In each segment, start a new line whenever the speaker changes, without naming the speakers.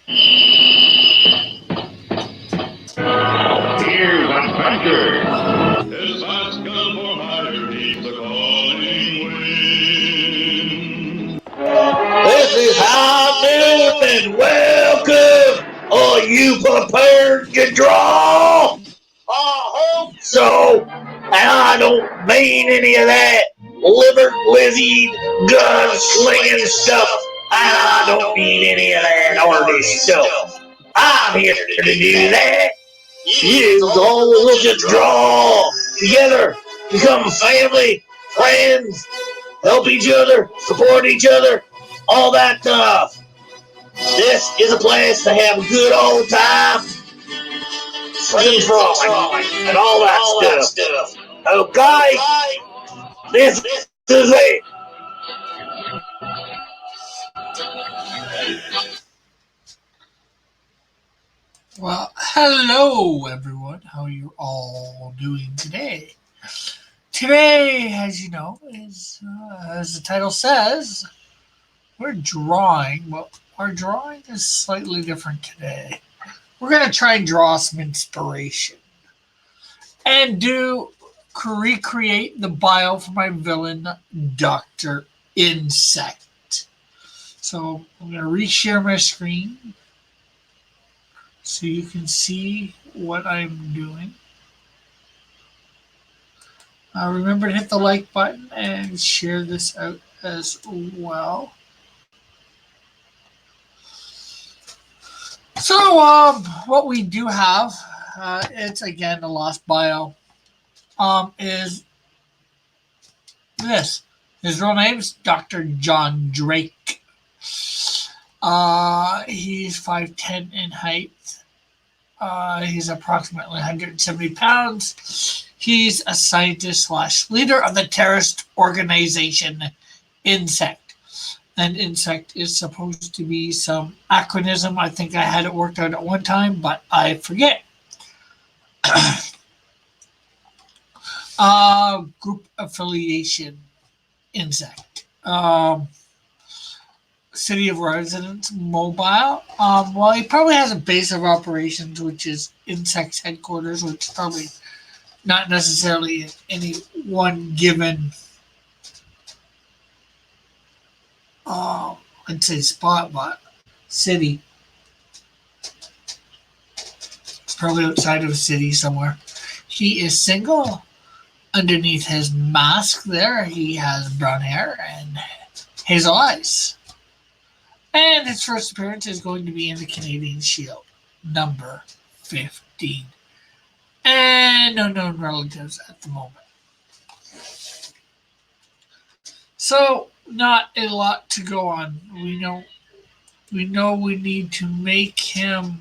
Here's adventure. His last gun for hire neath the calling wind.
This is High Noon and welcome. Are you prepared to draw? I hope so. And I don't mean any of that liver lizzy gun slinging stuff. And I don't mean any of that artist stuff. I'm here to do that. You all will just draw together, become family, friends, help each other, support each other, all that stuff. This is a place to have a good old time, friend frolic, and all that stuff. Okay, this is it.
Well, hello everyone. How are you all doing today? Today, as you know, is as the title says, we're drawing. Well, our drawing is slightly different today. We're gonna try and draw some inspiration and recreate the bio for my villain, Doctor Insect. So I'm gonna reshare my screen so you can see what I'm doing. Remember to hit the like button and share this out as well. So, what we do have, it's again a lost bio, is this. His real name's Dr. John Drake. He's 5'10" in height. He's approximately 170 pounds. He's a scientist slash leader of the terrorist organization Insect. And Insect is supposed to be some acronym. I think I had it worked out at one time, but I forget. Group affiliation Insect. City of residence mobile. Well, he probably has a base of operations, which is Insect's headquarters, which is probably not necessarily in any one given, I'd say spot, but city. It's probably outside of a city somewhere. He is single. Underneath his mask there, he has brown hair and hazel eyes. And his first appearance is going to be in the Canadian Shield, number 15. And no known relatives at the moment. So, not a lot to go on. We know we need to make him,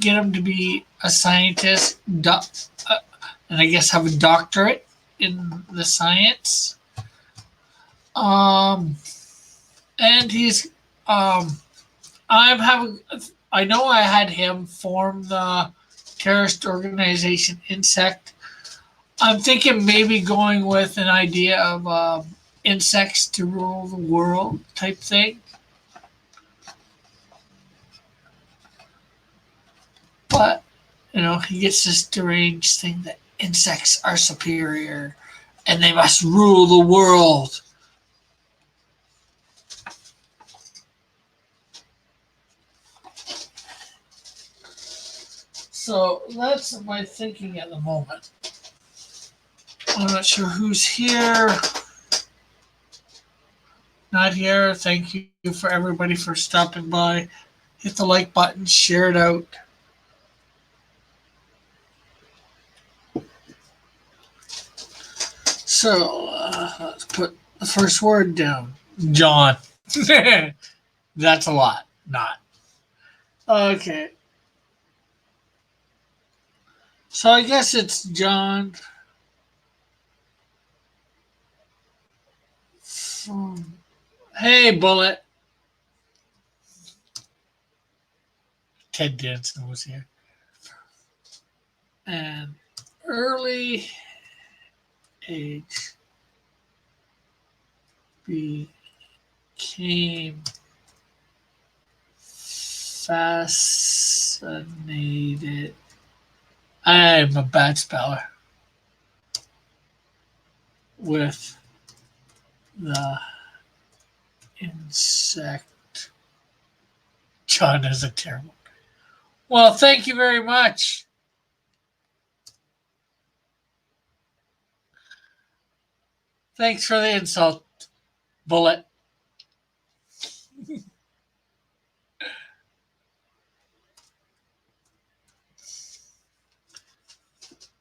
get him to be a scientist, and I guess have a doctorate in the science. And he's, I know I had him form the terrorist organization Insect. I'm thinking maybe going with an idea of insects to rule the world type thing. But, he gets this deranged thing that insects are superior and they must rule the world. So that's my thinking at the moment. I'm not sure who's here. Not here. Thank you for everybody for stopping by. Hit the like button, share it out. So let's put the first word down. John. That's a lot. Not. Okay. So I guess it's John. Hey, Bullet. Ted Danson was here. And early age became fascinated. I'm a bad speller with the insect. John is a terrible. Well, thank you very much. Thanks for the insult, Bullet.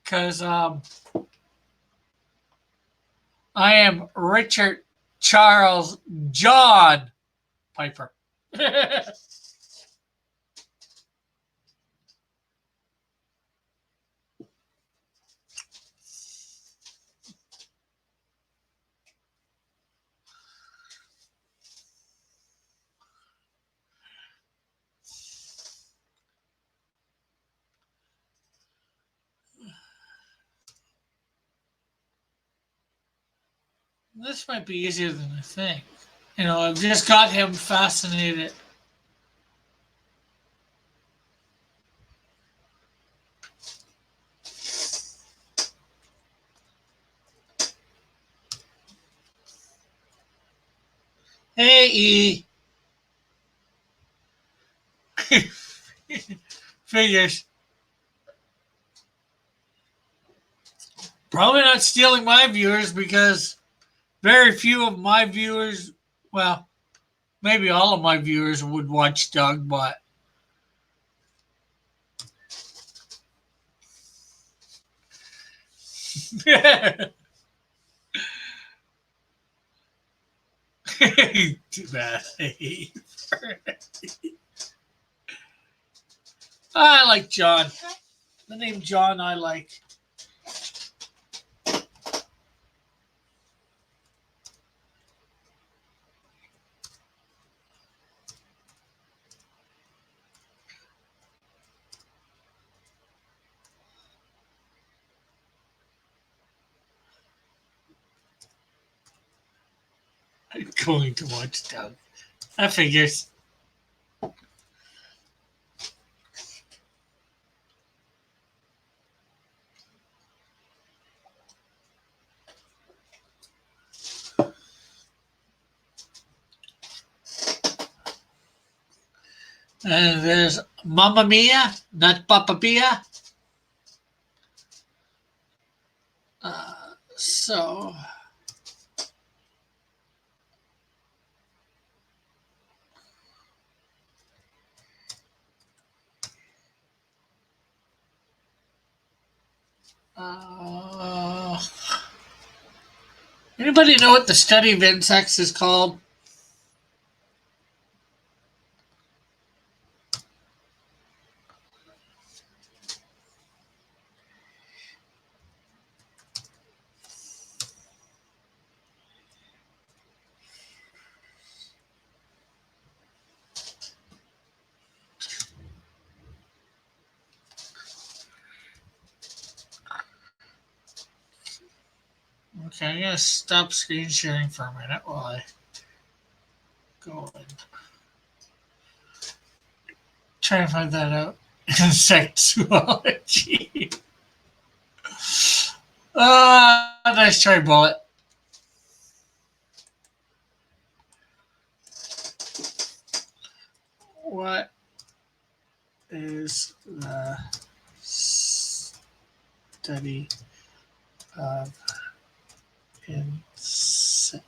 Because I am Richard Charles John Piper. This might be easier than I think. You know, I've just got him fascinated. Hey, E. Figures. Probably not stealing my viewers because very few of my viewers, well, maybe all of my viewers would watch Doug, but too bad. I like John. The name John I like. I'm going to watch Doug. That figures. And there's Mamma Mia, not Papa Pia. So, anybody know what the study of insects is called? Okay, I'm going to stop screen sharing for a minute while I go and try to find that out. Insect zoology. Nice try, Bullet. What is the study of insects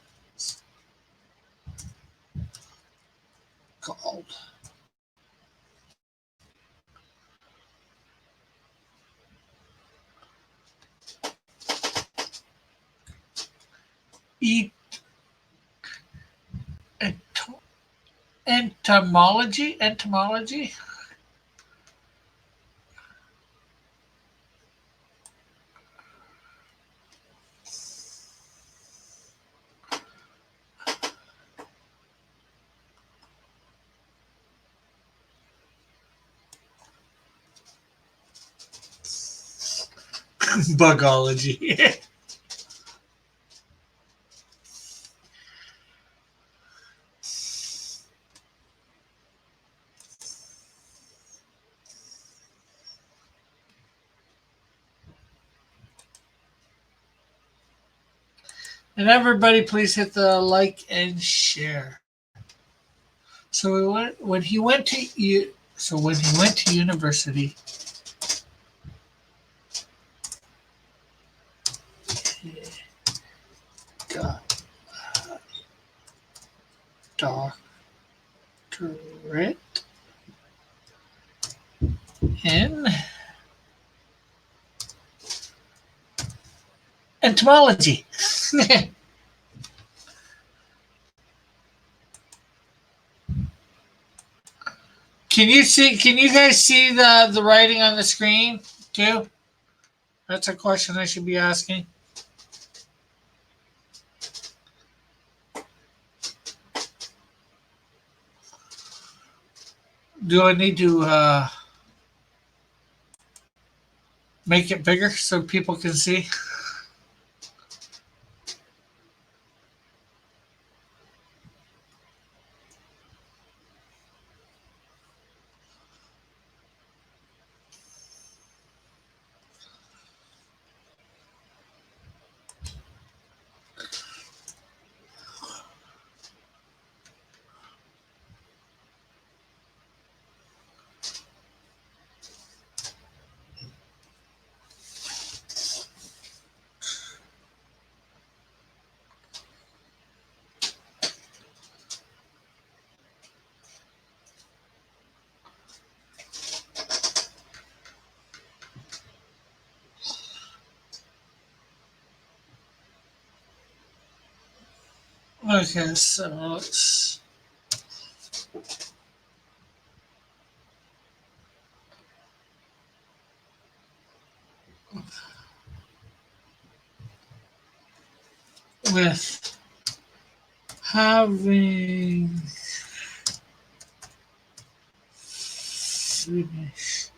called? Entomology? Entomology? Bugology. And everybody, please hit the like and share. When he went to university, he got a doctorate in entomology. Can you guys see the writing on the screen too? That's a question I should be asking. Do I need to make it bigger so people can see? Okay, so it's with having finished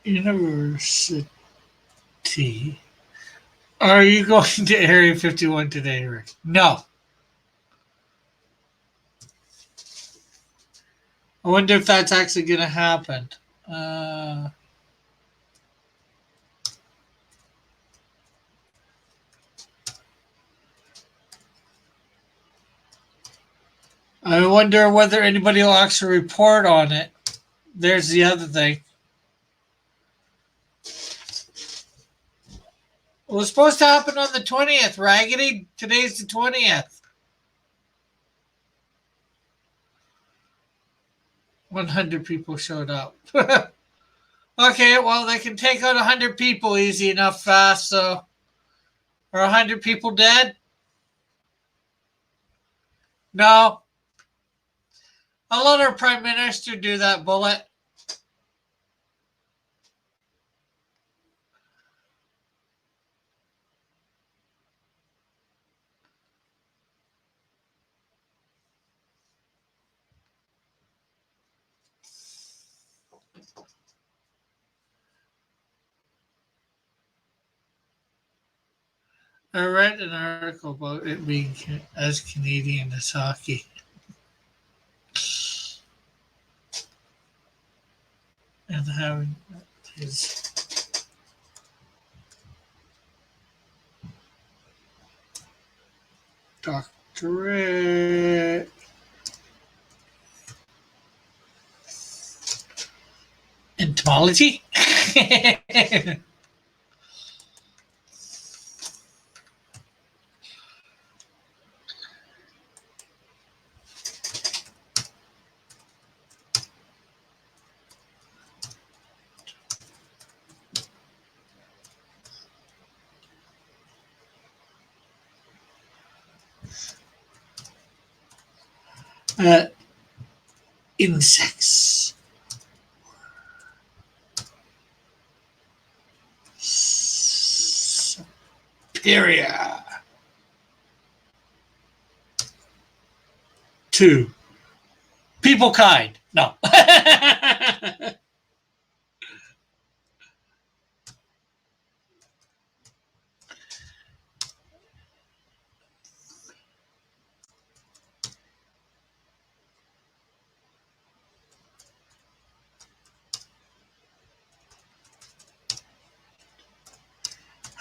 university. Are you going to Area 51 today, Rick? No. I wonder if that's actually going to happen. Uh, I wonder whether anybody will actually report on it. There's the other thing. It was supposed to happen on the 20th, Raggedy. Today's the 20th. 100 people showed up. Okay, well, they can take out 100 people easy enough fast, so. Are 100 people dead? No. I'll let our Prime Minister do that, Bullet. I read an article about it being as Canadian as hockey. And having his doctorate entomology. uh, Insects. Superior to people kind. No.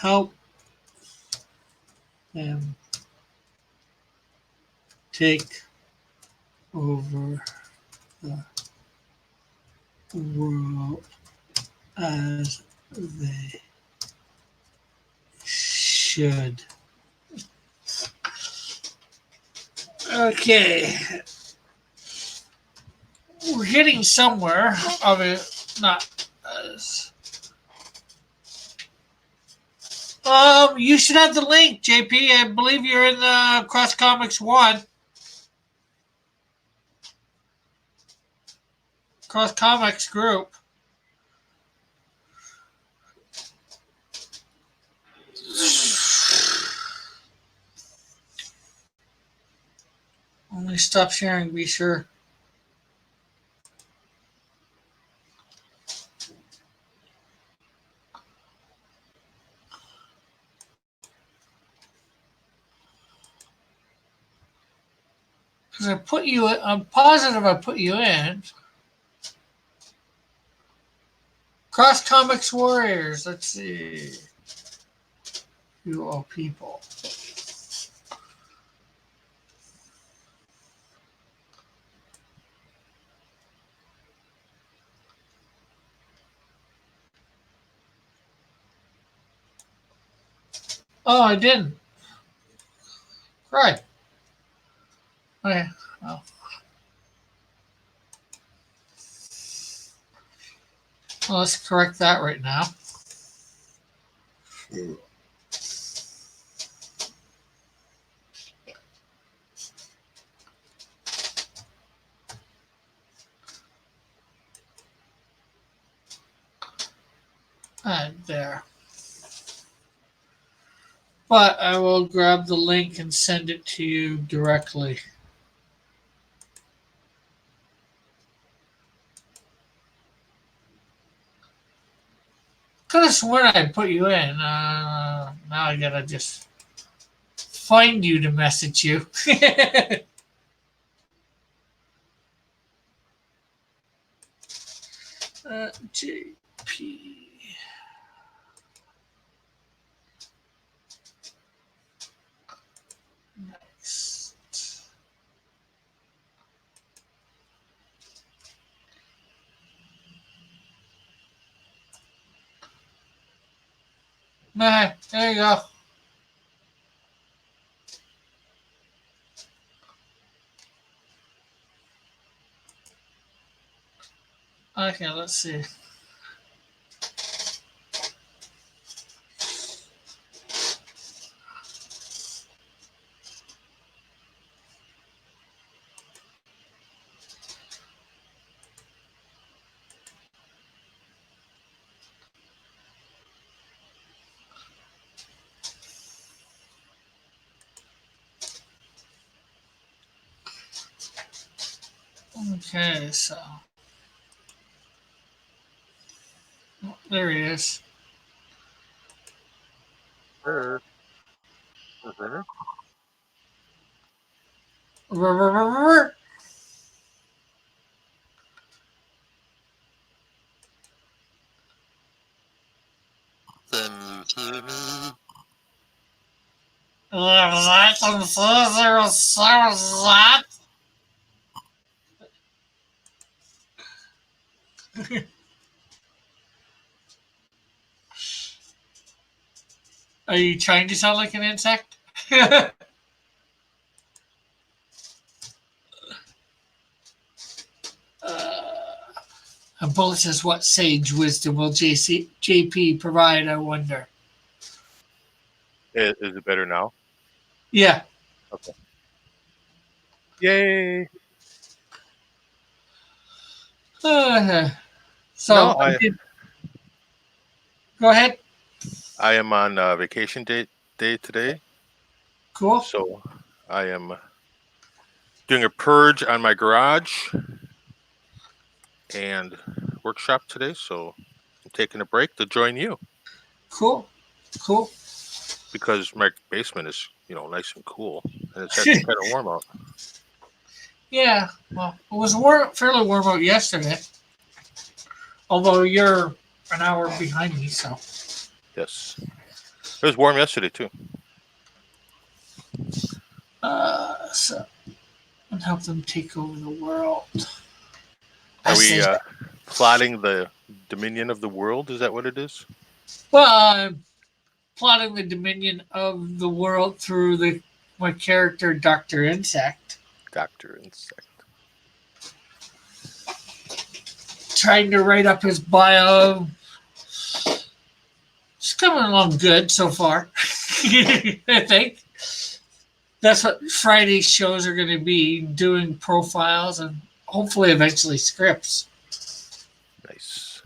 help them take over the world as they should. Okay. We're getting somewhere. Of it, not as. You should have the link, JP. I believe you're in the Cross Comics 1. Cross Comics group. Only stop sharing, be sure. Because I put you in, I'm positive I put you in. Cross Comics Warriors, let's see. You all people. Oh, I didn't. Right. Okay. Well. Well, let's correct that right now. And there. But I will grab the link and send it to you directly. Could have sworn I put you in. Now I gotta just find you to message you. JP. Next. Nah, there you go. Okay, let's see. Okay, so there he is.
Can you hear me?
Yes, I can see there is that. Are you trying to sound like an insect? And Bullet says, what sage wisdom will JP provide, I wonder?
Is it better now?
Yeah.
Okay. Yay!
So,
No,
go ahead.
I am on vacation day today.
Cool.
So I am doing a purge on my garage and workshop today. So I'm taking a break to join you.
Cool.
Because my basement is, nice and cool, and it's actually kind of warm out.
Yeah, well, it was fairly warm out yesterday. Although you're an hour behind me, so.
Yes. It was warm yesterday too.
So and help them take over the world.
Are we plotting the dominion of the world? Is that what it is?
Well, I'm plotting the dominion of the world through my character, Dr. Insect.
Dr. Insect.
Trying to write up his bio. It's coming along good so far. I think. That's what Friday's shows are going to be, doing profiles and hopefully eventually scripts.
Nice.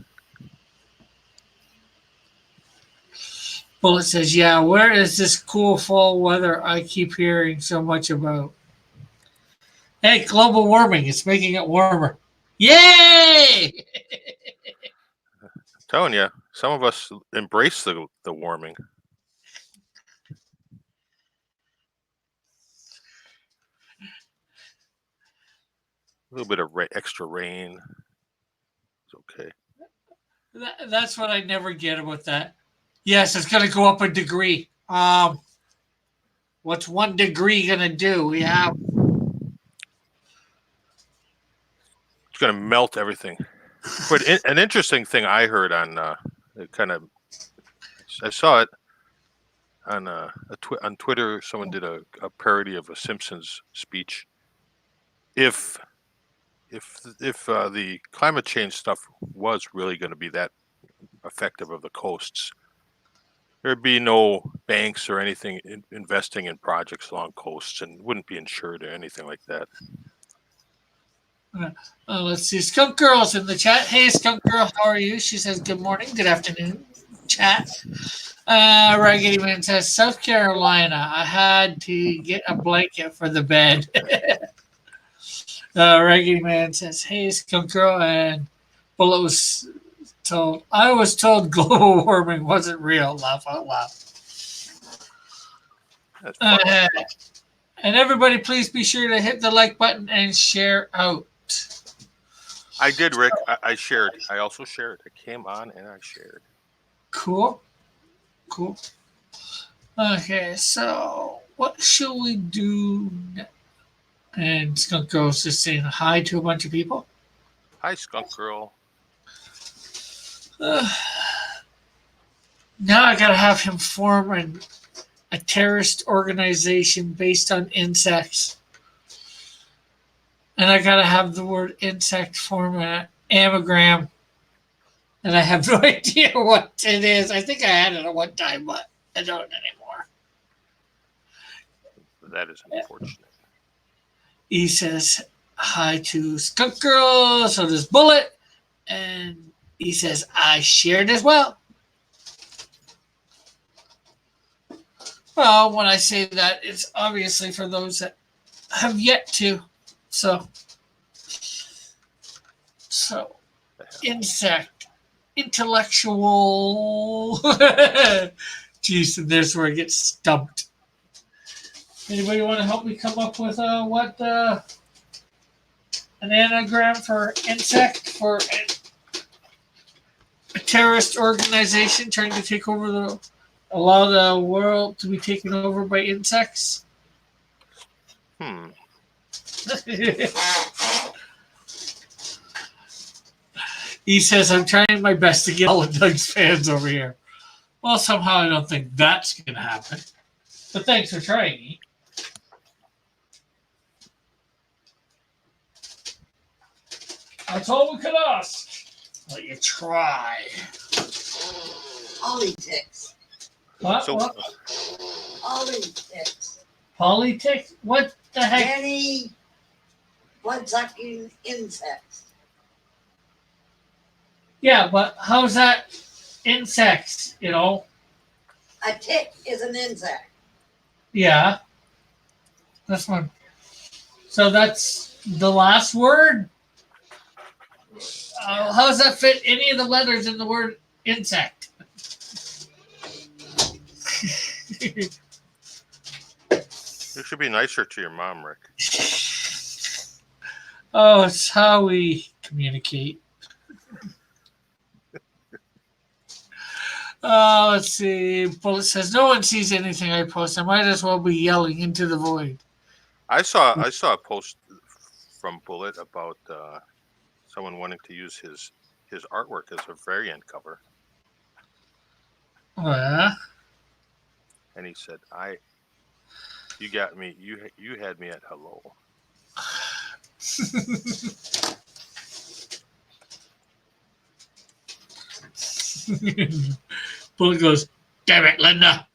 Bullet says, yeah, where is this cool fall weather I keep hearing so much about? Hey, global warming. It's making it warmer. Yay!
Telling you, some of us embrace the warming. A little bit of extra rain. It's okay.
That's what I never get about that. Yes, it's going to go up a degree. What's 1 degree going to do? We have.
It's going to melt everything. But an interesting thing I heard on I saw it on Twitter. Someone did a parody of a Simpsons speech. If the climate change stuff was really going to be that effective of the coasts, there'd be no banks or anything investing in projects along coasts and wouldn't be insured or anything like that.
Let's see. Skunk Girl's in the chat. Hey, Skunk Girl, how are you? She says, good morning, good afternoon, chat. Raggedy Man says, South Carolina, I had to get a blanket for the bed. Raggedy Man says, hey, Skunk Girl, and Bullet was told, I was told global warming wasn't real. Laugh out loud. And everybody, please be sure to hit the like button and share out.
I did, Rick. I shared. I also shared. I came on and I shared.
Cool. Okay, so what shall we do next? And Skunk Girl's just saying hi to a bunch of people.
Hi, Skunk Girl.
Now I gotta have him form a terrorist organization based on insects. And I gotta have the word insect form an anagram. And I have no idea what it is. I think I had it at one time, but I don't anymore.
That is unfortunate.
He says hi to Skunk Girl, so does Bullet. And he says, I shared as well. Well, when I say that, it's obviously for those that have yet to. So insect, intellectual. Jeez, and there's where I get stumped. Anybody want to help me come up with what an anagram for insect for a terrorist organization trying to take over allow the world to be taken over by insects? He says, I'm trying my best to get all of Doug's fans over here. Well, somehow I don't think that's going to happen. But thanks for trying, E. That's all we could ask. Let you try.
Politics.
What?
Politics.
Politics? What the heck?
Many blood-sucking insects.
Yeah, but how's that insects, you know?
A tick is an insect.
Yeah. This one. So that's the last word? How does that fit any of the letters in the word insect?
You should be nicer to your mom, Rick.
Oh, it's how we communicate. Let's see. Bullet says, no one sees anything I post. I might as well be yelling into the void.
I saw a post from Bullet about someone wanting to use his artwork as a variant cover,
Oh, yeah?
and he said, you got me. You had me at hello."
Bullet goes, damn it, Linda.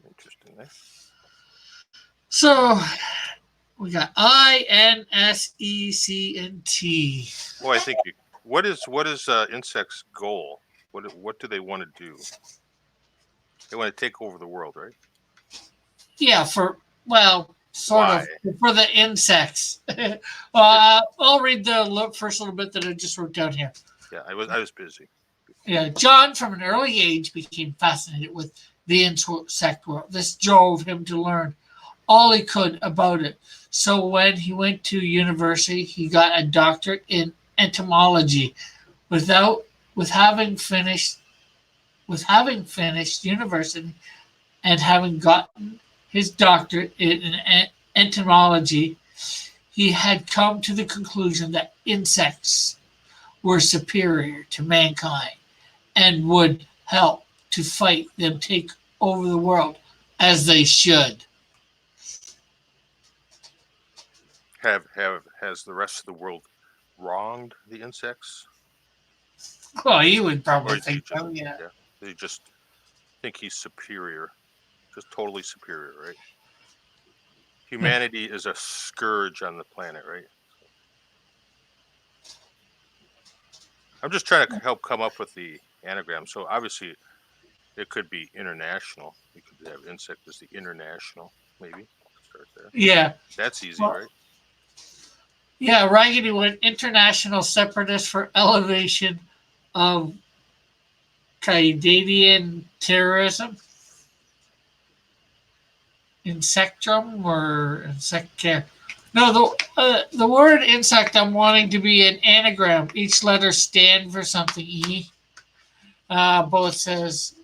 Interesting, eh?
So we got INSECNT.
Well, I think what is insect's goal? What do they want to do? They want to take over the world, right?
Yeah, sort of
Why?
for the insects. I'll read the first little bit that I just wrote down here.
Yeah, I was busy.
Yeah, John from an early age became fascinated with the insect world. This drove him to learn all he could about it. So when he went to university, he got a doctorate in entomology. With having finished university and having gotten his doctorate in entomology, he had come to the conclusion that insects were superior to mankind and would help to fight them take over the world as they should.
Has the rest of the world wronged the insects?
Well, you would
Or
probably
is he
think
just,
so, yeah.
They just think he's superior, just totally superior, right? Humanity is a scourge on the planet, right? I'm just trying to help come up with the anagram. So obviously, it could be international. You could have insect as the international, maybe. Start there.
Yeah.
That's easy,
Well,
right?
Yeah, Raggedy went international separatist for elevation of Canadian terrorism. Insectrum or insect. No, the word insect I'm wanting to be an anagram. Each letter stand for something. E. Bullet says,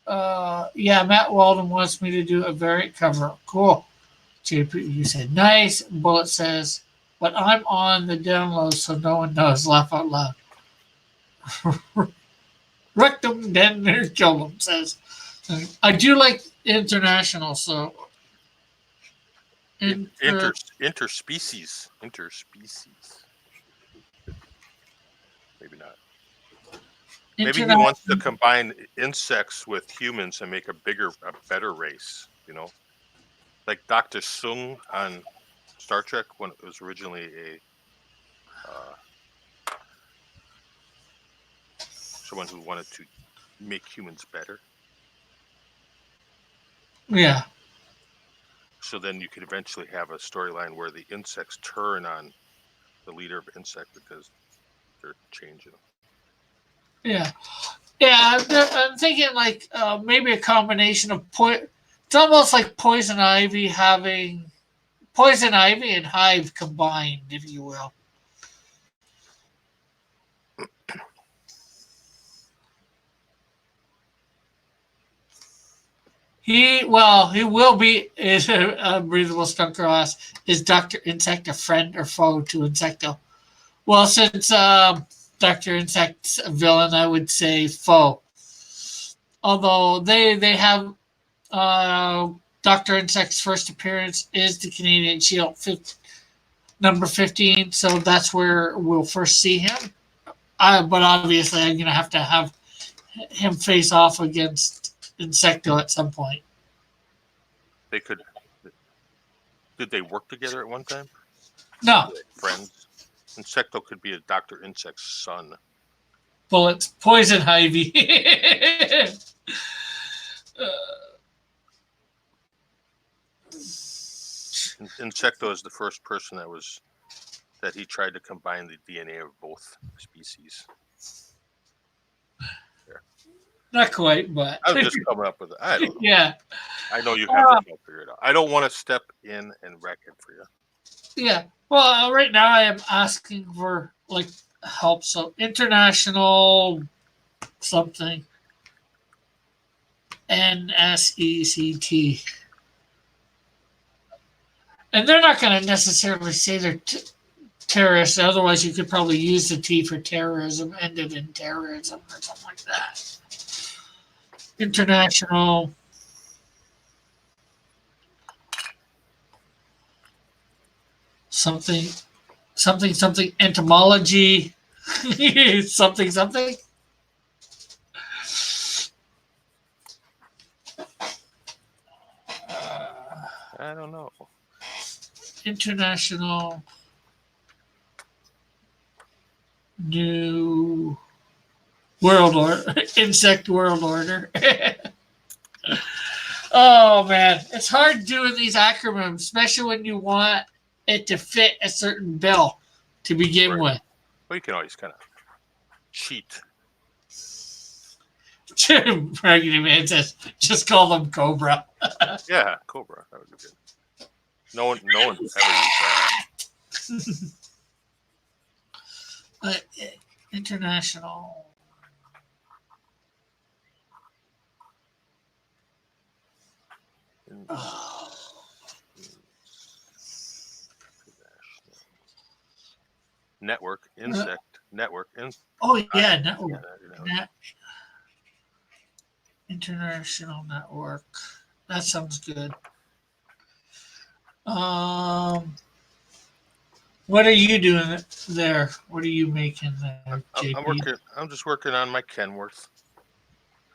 yeah, Matt Walden wants me to do a variant cover. Cool. JP, you said nice. Bullet says, but I'm on the down low, so no one knows. Laugh out loud. Rectum, then kill them, says. I do like international, so.
Interspecies. Maybe not. Maybe he wants to combine insects with humans and make a better race, you know? Like Dr. Sung on Star Trek when it was originally someone who wanted to make humans better.
Yeah.
So then you could eventually have a storyline where the insects turn on the leader of insect because they're changing.
Yeah. Yeah, I'm thinking like maybe a combination of it's almost like Poison Ivy and Hive combined, if you will. He will be is a breathable stunker ass. Is Dr. Insect a friend or foe to Insecto? Well, since Dr. Insect's a villain, I would say foe. Although they have Dr. Insect's first appearance is the Canadian Shield number 15, so that's where we'll first see him. But obviously, I'm going to have him face off against Insecto at some point.
They could. Did they work together at one time?
No.
Friends. Insecto could be a Dr. Insect's son.
Bullets, Poison Ivy.
Insecto is the first person that he tried to combine the DNA of both species. There.
Not quite, but
I was just coming up with it. I don't know.
Yeah.
I know you have this all figured out. I don't want to step in and wreck it for you.
Yeah. Well, right now I am asking for like help. So international something NSECT, and they're not going to necessarily say they're terrorists. Otherwise, you could probably use the T for terrorism, ended in terrorism or something like that. International. Something, something entomology, something.
I don't know.
International New World Order, Insect World Order. Oh man, it's hard doing these acronyms, especially when you want it to fit a certain bill to begin
Right.
with.
Well, you can always kind of cheat.
Raggedy Man says, just call them Cobra.
Yeah, Cobra. That would be good. No one ever used that.
International. Oh.
Network, insect, network,
Oh yeah, network.
yeah,
International network. That sounds good. What are you doing there? What are you making there, JP?
I'm just working on my Kenworth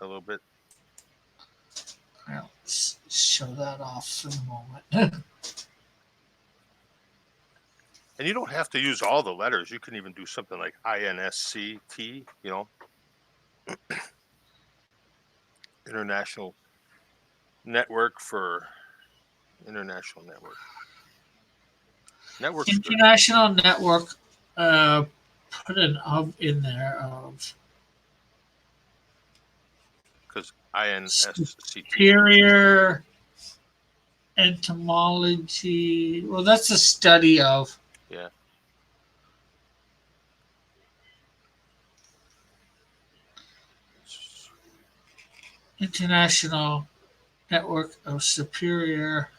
a little bit.
Well, let's show that off for the moment.
And you don't have to use all the letters. You can even do something like INSCT, International Network for International Network. Network's good.
International network. Put an of in there of
Because INSCT.
superior entomology. Well, that's a study of.
Yeah.
International network of superior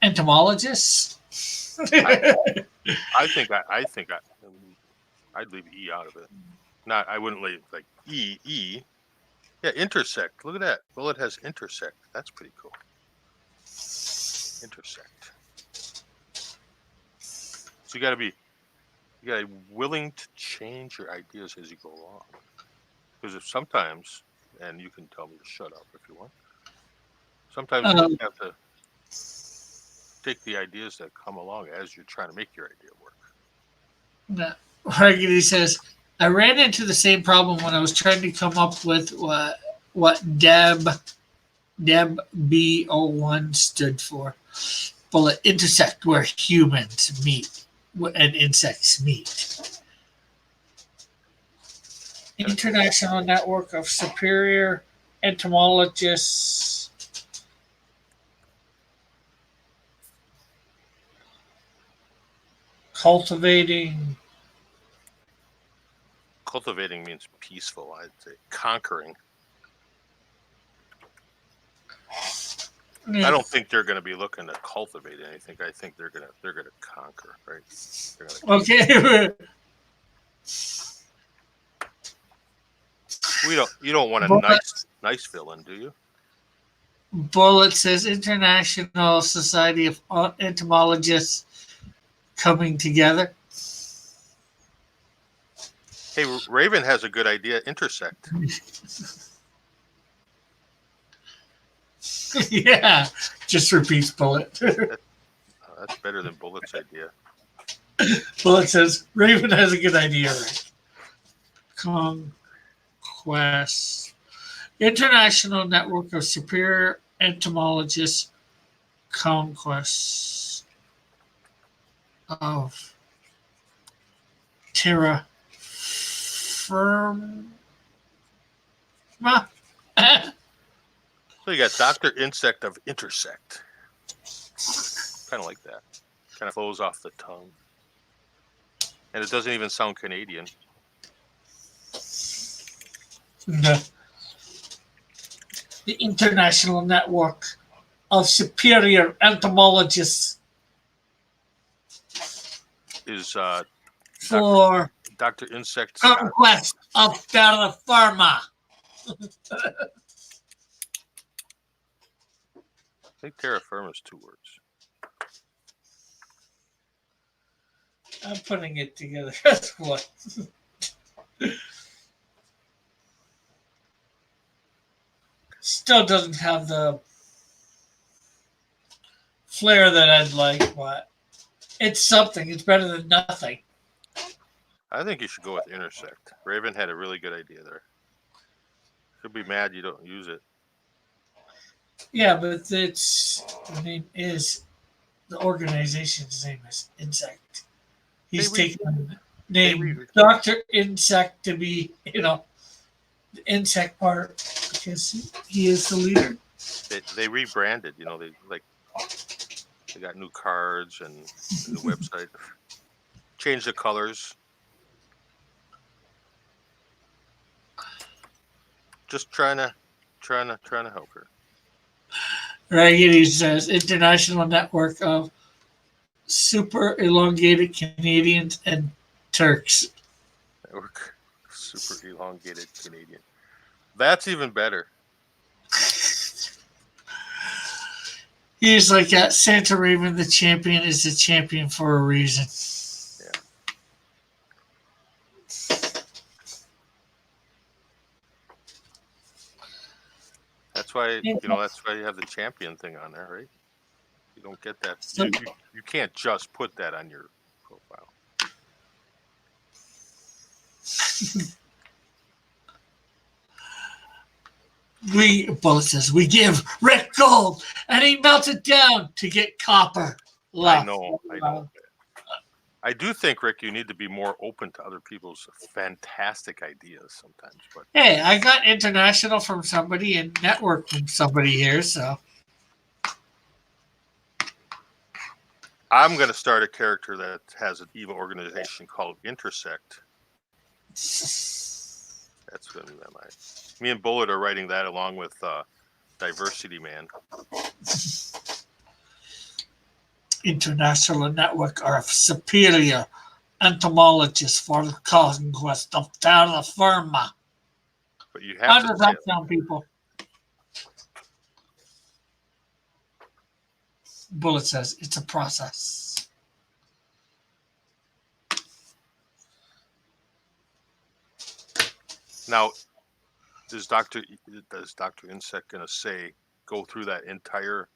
entomologists.
I think I'd leave E out of it. I wouldn't leave like E. Yeah, intersect. Look at that. Well, it has intersect. That's pretty cool. Intersect. So you gotta be willing to change your ideas as you go along. Because if sometimes, and you can tell me to shut up if you want. Sometimes you just have to take the ideas that come along as you're trying to make your idea work.
Hargitty says, I ran into the same problem when I was trying to come up with what Deb B01 stood for. Bullet intersect where humans meet and insects meet. International Network of Superior Entomologists. Cultivating
means peaceful, I'd say. Conquering.
Yeah.
I don't think they're going to be looking to cultivate anything. I think they're going to conquer, right?
Okay.
You don't want a nice villain, do you?
Bullet says International Society of Entomologists coming together.
Hey, Raven has a good idea. Intersect.
Yeah, just repeats Bullet.
That's better than Bullet's idea.
Bullet says Raven has a good idea. Right? Conquest. International Network of Superior Entomologists. Conquest of Terra Firma.
So you got Dr. Insect of Intersect. kind of like that. Kind of flows off the tongue. And it doesn't even sound Canadian.
The International Network of Superior Entomologists
Is
for
Dr. Insect Scott?
Conquest of Terra Firma.
I think terra firma is 2 words.
I'm putting it together. That's what. Still doesn't have the flair that I'd like, but it's something. It's better than nothing.
I think you should go with intersect. Raven had a really good idea there. She'll be mad you don't use it.
Yeah, but the name is, the organization's name is Insect. He's taking the name Dr. Insect to be, the insect part because he is the leader.
They rebranded, they got new cards and a new website. Changed the colors. Just trying to help her.
Right here he says International Network of Super Elongated Canadians and Turks.
Network Super Elongated Canadian. That's even better.
He's like that Santa Raven, the champion is the champion for a reason.
Yeah. That's why that's why you have the champion thing on there, right? You don't get that. You can't just put that on your profile.
Bullet says we give Rick gold and he melted down to get copper.
I know. I do think, Rick, you need to be more open to other people's fantastic ideas sometimes. But
hey, I got international from somebody and network from somebody here, so
I'm going to start a character that has an evil organization called Intersect. That's going to be my mind. Me and Bullet are writing that along with Diversity Man.
International Network of Superior Entomologists for the Conquest of Terra Firma.
But you have
How
to
does that sound, people? Bullet says it's a process.
Now, is Dr. Insect going to go through that entire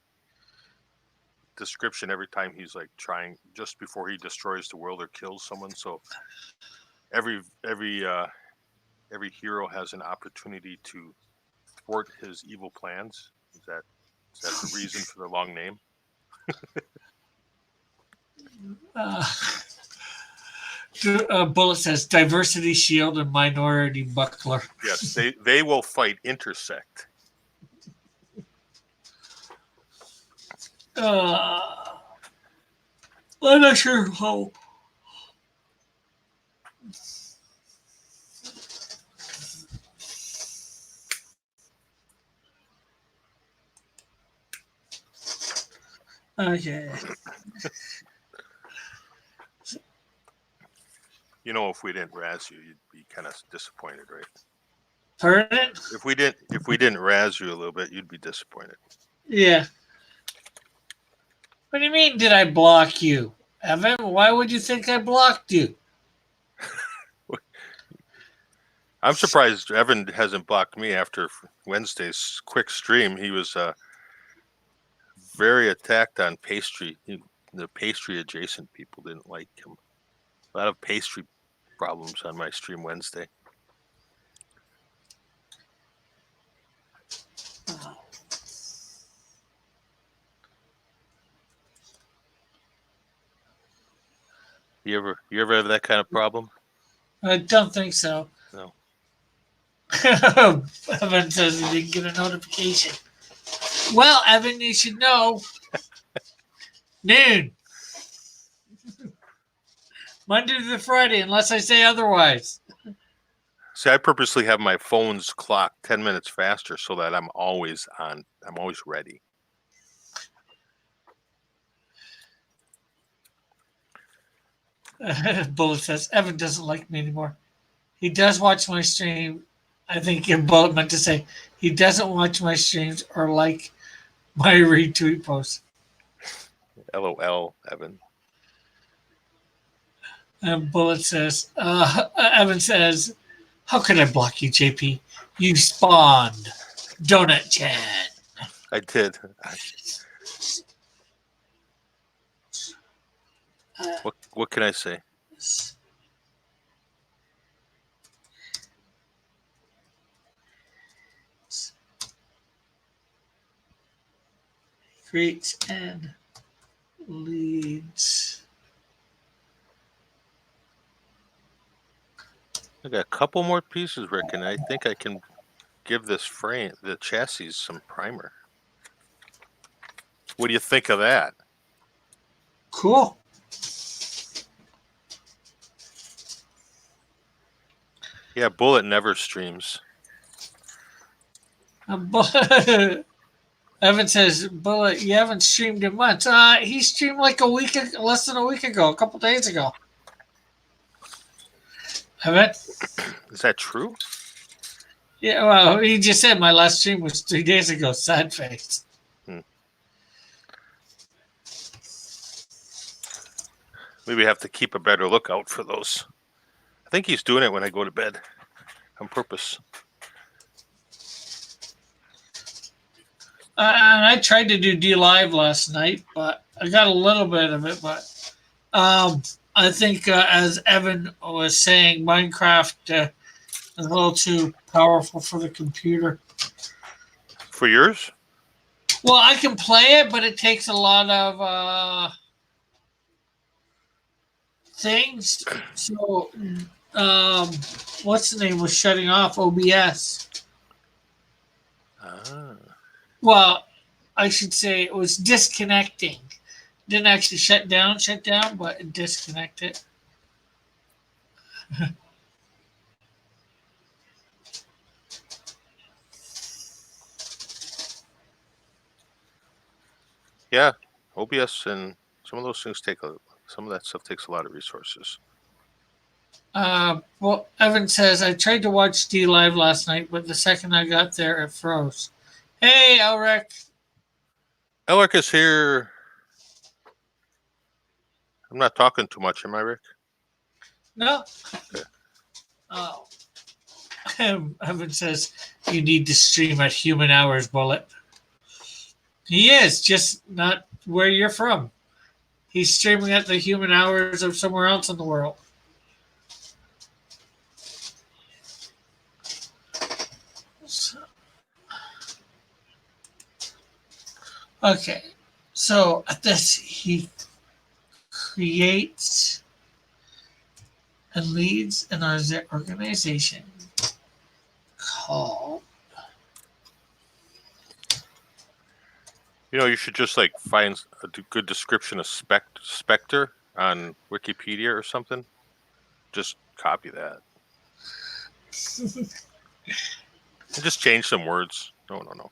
description every time he's like trying, just before he destroys the world or kills someone? So every hero has an opportunity to thwart his evil plans. Is that the reason for the long name?
Bullet says diversity shield and minority buckler.
Yes, they will fight Intersect.
I'm not sure how. Okay.
If we didn't razz you, you'd be kind of disappointed, right?
Pardon?
If we didn't razz you a little bit, you'd be disappointed.
Yeah. What do you mean, did I block you? Evan, why would you think I blocked you?
I'm surprised Evan hasn't blocked me after Wednesday's quick stream. He was very attacked on pastry. The pastry adjacent people didn't like him. A lot of pastry problems on my stream Wednesday. You ever have that kind of problem?
I don't think so.
No.
Evan says he didn't get a notification. Well, Evan, you should know Noon. Monday to Friday, unless I say otherwise.
See, I purposely have my phone's clock 10 minutes faster so that I'm always on. I'm always ready.
Bullet says, Evan doesn't like me anymore. He does watch my stream. I think Bullet meant to say, he doesn't watch my streams or like my retweet posts.
LOL, Evan.
And Bullet says, Evan says, how could I block you, JP? You spawned. Donut Chan.
I did. What can I say?
Creates and leads.
I got a couple more pieces, Rick, and I think I can give this frame, the chassis, some primer. What do you think of that?
Cool.
Yeah, Bullet never streams.
Evan says, Bullet, you haven't streamed in months. He streamed like less than a week ago, a couple days ago. Evan?
Is that true?
Yeah, well, he just said my last stream was 3 days ago. Sad face.
Maybe I have to keep a better lookout for those. I think he's doing it when I go to bed on purpose.
And I tried to do D Live last night, but I got a little bit of it. But I think, as Evan was saying, Minecraft is a little too powerful for the computer.
For yours?
Well, I can play it, but it takes a lot of things. So, what's the name was shutting off OBS. Well, I should say it was disconnecting. Didn't actually shut down, but it disconnected.
Yeah, OBS and some of those things some of that stuff takes a lot of resources.
Well, Evan says, I tried to watch D Live last night, but the second I got there, it froze. Hey, Elric.
Elric is here. I'm not talking too much, am I, Rick?
No.
Okay.
Oh. Evan says, you need to stream at human hours, Bullet. He is, just not where you're from. He's streaming at the human hours of somewhere else in the world. Okay, so at this, he creates and leads an organization called.
You know, you should just like find a good description of Spectre on Wikipedia or something. Just copy that. And just change some words. No.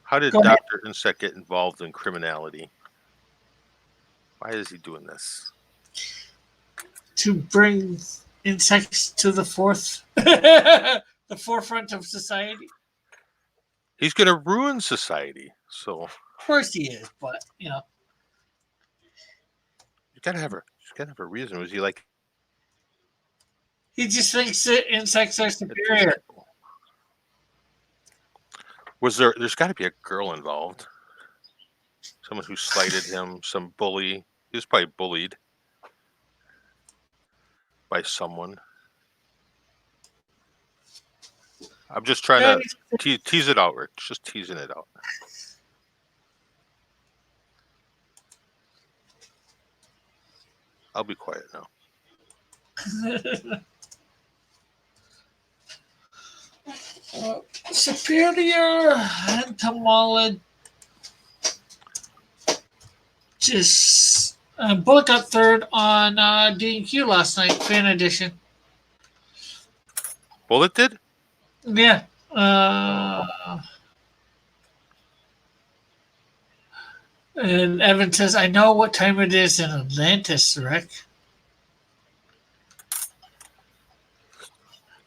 How did Dr. Insect get involved in criminality? Why is he doing this?
To bring insects to the the forefront of society.
He's going to ruin society. So
of course he is, but you know,
you gotta have a reason. Was he like?
He just thinks that insects are superior.
There's got to be a girl involved. Someone who slighted him, some bully. He was probably bullied by someone. I'm just trying to tease it out, Rick. Just teasing it out. I'll be quiet now.
Superior entomologist Bullet got third on D&Q last night, fan edition.
Bullet did?
Yeah. And Evan says, I know what time it is in Atlantis, Rick.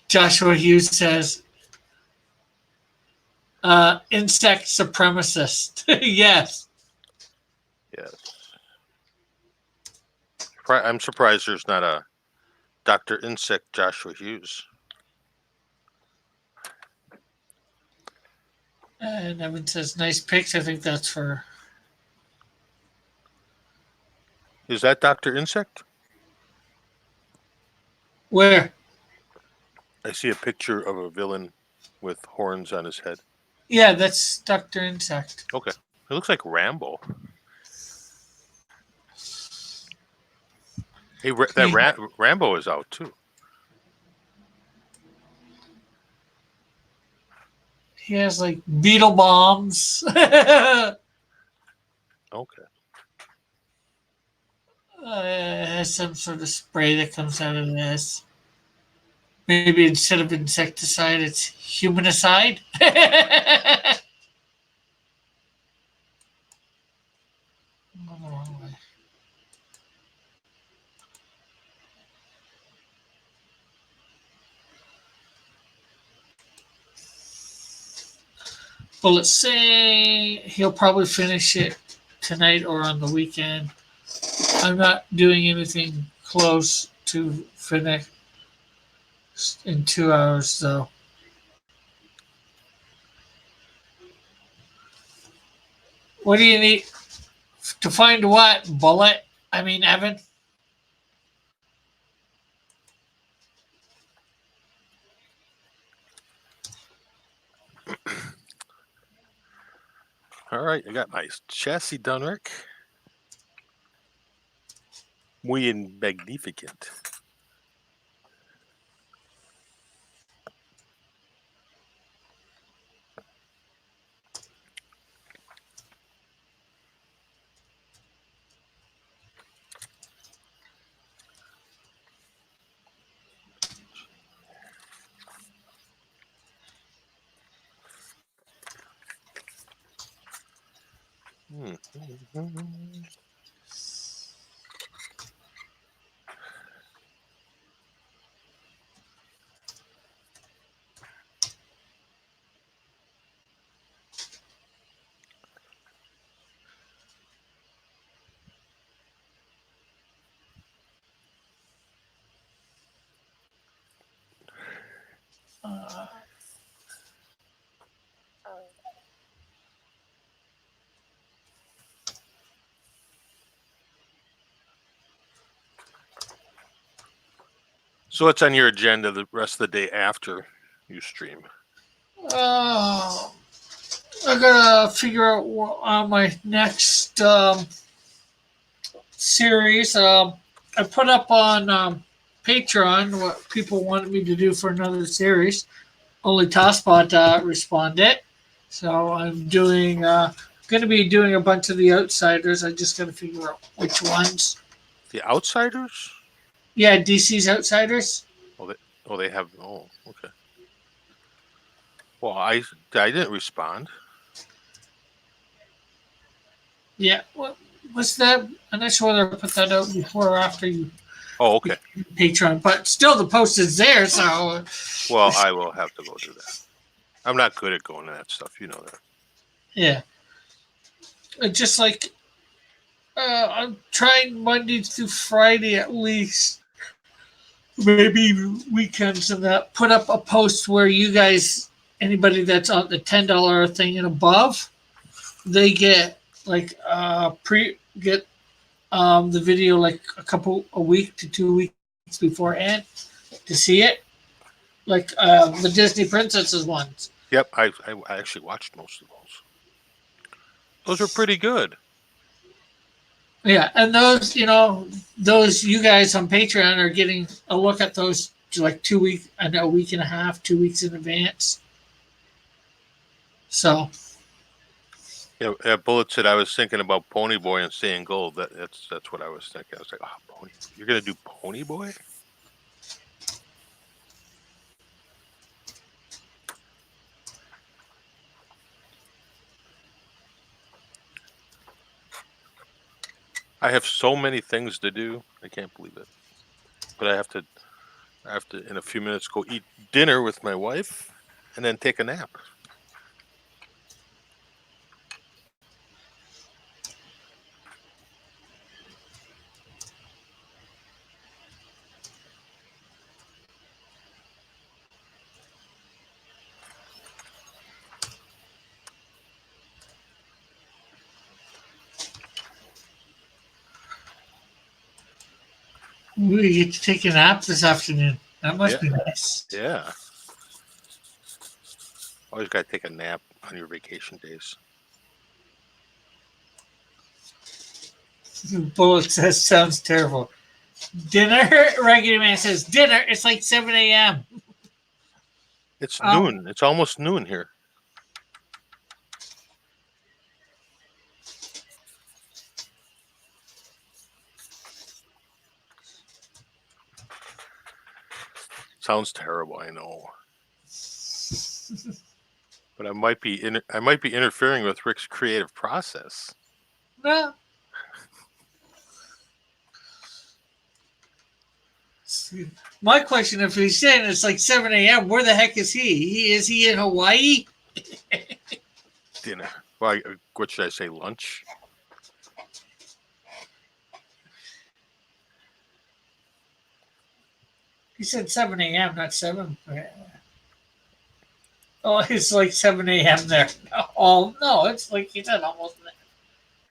Joshua Hughes says, insect supremacist. Yes.
Yes. I'm surprised there's not a Dr. Insect Joshua Hughes.
And Evan says, nice pics. I think that's for...
Is that Dr. Insect?
Where?
I see a picture of a villain with horns on his head.
Yeah, that's Dr. Insect.
Okay. It looks like Rambo. Hey, Rambo is out too.
He has like beetle bombs.
Okay.
Has some sort of spray that comes out of this. Maybe instead of insecticide, it's humanicide. Well, let's say he'll probably finish it tonight or on the weekend. I'm not doing anything close to finish in 2 hours, though. What do you need to find what? Bullet? I mean, Evan?
All right, I got my chassis done, Rick. Muy magnificent. So what's on your agenda the rest of the day after you stream?
I gotta figure out what, on my next series. I put up on Patreon what people wanted me to do for another series. Only Tosspot responded. So I'm doing, going to be doing a bunch of the Outsiders. I just got to figure out which ones.
The Outsiders?
Yeah, DC's Outsiders.
They have. Oh, okay. Well, I didn't respond.
Yeah, what's that? I'm not sure whether I put that out before or after you.
Oh, okay.
Patreon, but still the post is there. So.
Well, I will have to go do that. I'm not good at going to that stuff. You know that.
Yeah. Just like I'm trying Monday through Friday at least. Maybe weekends and that. Put up a post where you guys, anybody that's on the $10 thing and above, they get like the video like a week to 2 weeks beforehand to see it. Like the Disney Princesses ones.
Yep, I actually watched most of those. Those are pretty good.
Yeah, and those, those you guys on Patreon are getting a look at those like 2 weeks, and a week and a half, 2 weeks in advance. So
Yeah, Bullet said I was thinking about Pony Boy and Saying Gold. That's what I was thinking. I was like, oh, Pony, you're gonna do Pony Boy? I have so many things to do. I can't believe it. But I have to in a few minutes go eat dinner with my wife and then take a nap.
we get to take a nap this afternoon. That must
Yeah.
be nice.
Yeah. Always gotta take a nap on your vacation days.
Bullet says sounds terrible. Dinner, Regular Man says dinner. It's like 7 a.m.
It's
Oh.
noon. It's almost noon here. Sounds terrible, I know. But I might be interfering with Rick's creative process.
No. My question: if he's saying it's like 7 a.m., where the heck is he? Is he in Hawaii?
Dinner. Well, what should I say? Lunch.
He said 7 a.m., not 7. Oh, it's like 7 a.m. there. Oh, no, it's like he said almost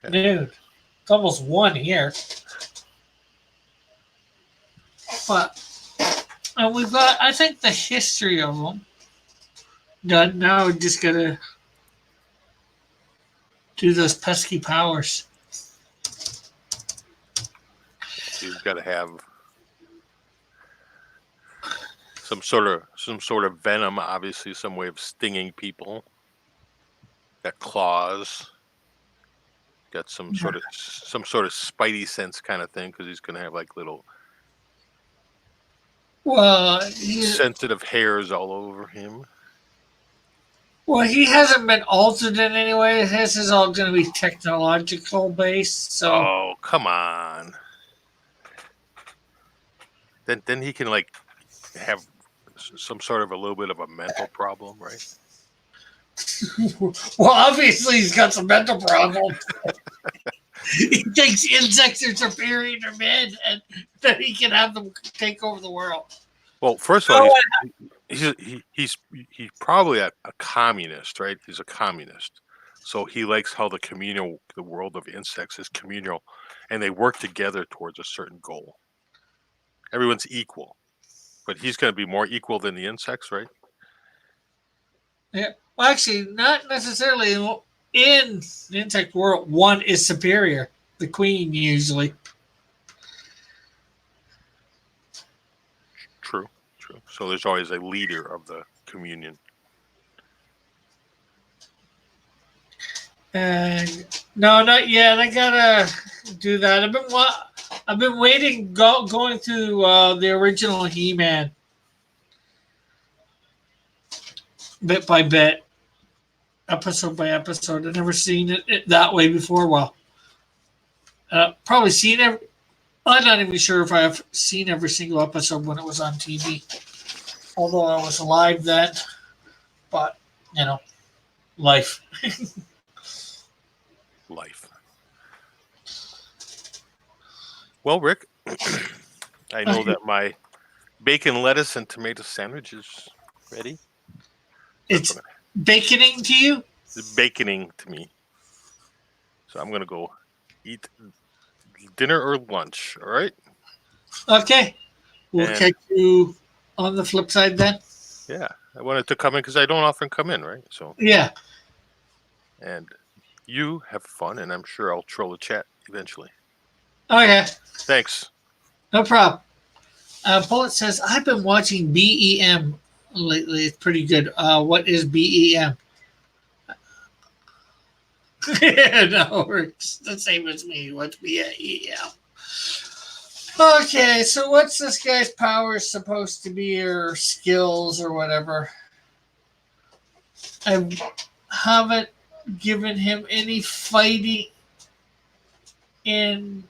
noon. It's almost 1 here. But, and we've got, I think, the history of them done. Now we just got to do those pesky powers.
You've got to have some sort of venom, obviously some way of stinging people. Got claws. Got some sort of spidey sense kind of thing, because he's going to have like little sensitive hairs all over him.
Well, he hasn't been altered in any way. This is all going to be technological based. So,
oh, come on. Then he can like have some sort of a little bit of a mental problem, right?
Well, obviously he's got some mental problems. He thinks insects are superior to men, and that he can have them take over the world.
Well, first of all, he's probably a communist, right? He's a communist, so he likes how the world of insects is communal, and they work together towards a certain goal. Everyone's equal, but he's going to be more equal than the insects, right?
Yeah. Well, actually, not necessarily. In the insect world, one is superior. The queen usually.
True. So there's always a leader of the communion.
And no, not yet. I gotta do that. I've been waiting, going through the original He-Man, bit by bit, episode by episode. I've never seen it that way before. Well, probably seen every. I'm not even sure if I've seen every single episode when it was on TV. Although I was alive then, but life.
Life. Well, Rick, I know that my bacon, lettuce, and tomato sandwich is ready.
It's baconing to you?
It's baconing to me. So I'm going to go eat dinner or lunch, all right?
Okay. We'll catch you on the flip side then.
Yeah. I wanted to come in because I don't often come in, right? So
yeah.
And you have fun, and I'm sure I'll troll the chat eventually.
Okay,
Thanks.
no problem. Bullet says, I've been watching BEM lately. It's pretty good. What is BEM? No, it's the same as me. What's BEM? Okay, so what's this guy's power supposed to be, or skills, or whatever? I haven't given him any fighting in.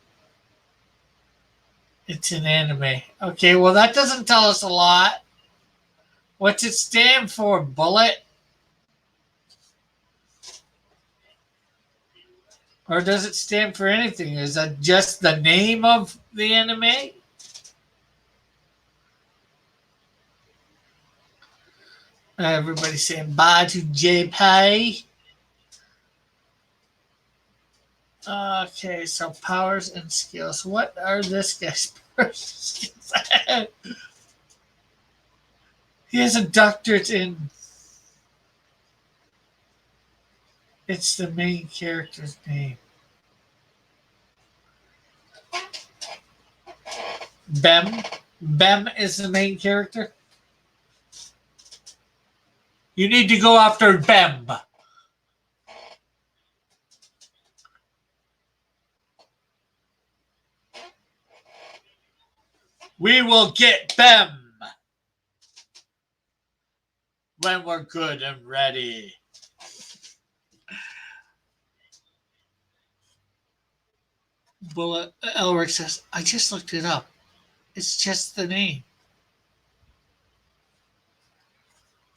It's an anime. Okay, well, that doesn't tell us a lot. What's it stand for, Bullet? Or does it stand for anything? Is that just the name of the anime? Everybody's saying bye to JP. Okay, so powers and skills. What are this guy's powers skills? He has a doctorate in. It's the main character's name. Bem. Bem is the main character. You need to go after Bem. We will get Bem when we're good and ready. Bullet Elric says, I just looked it up. It's just the name.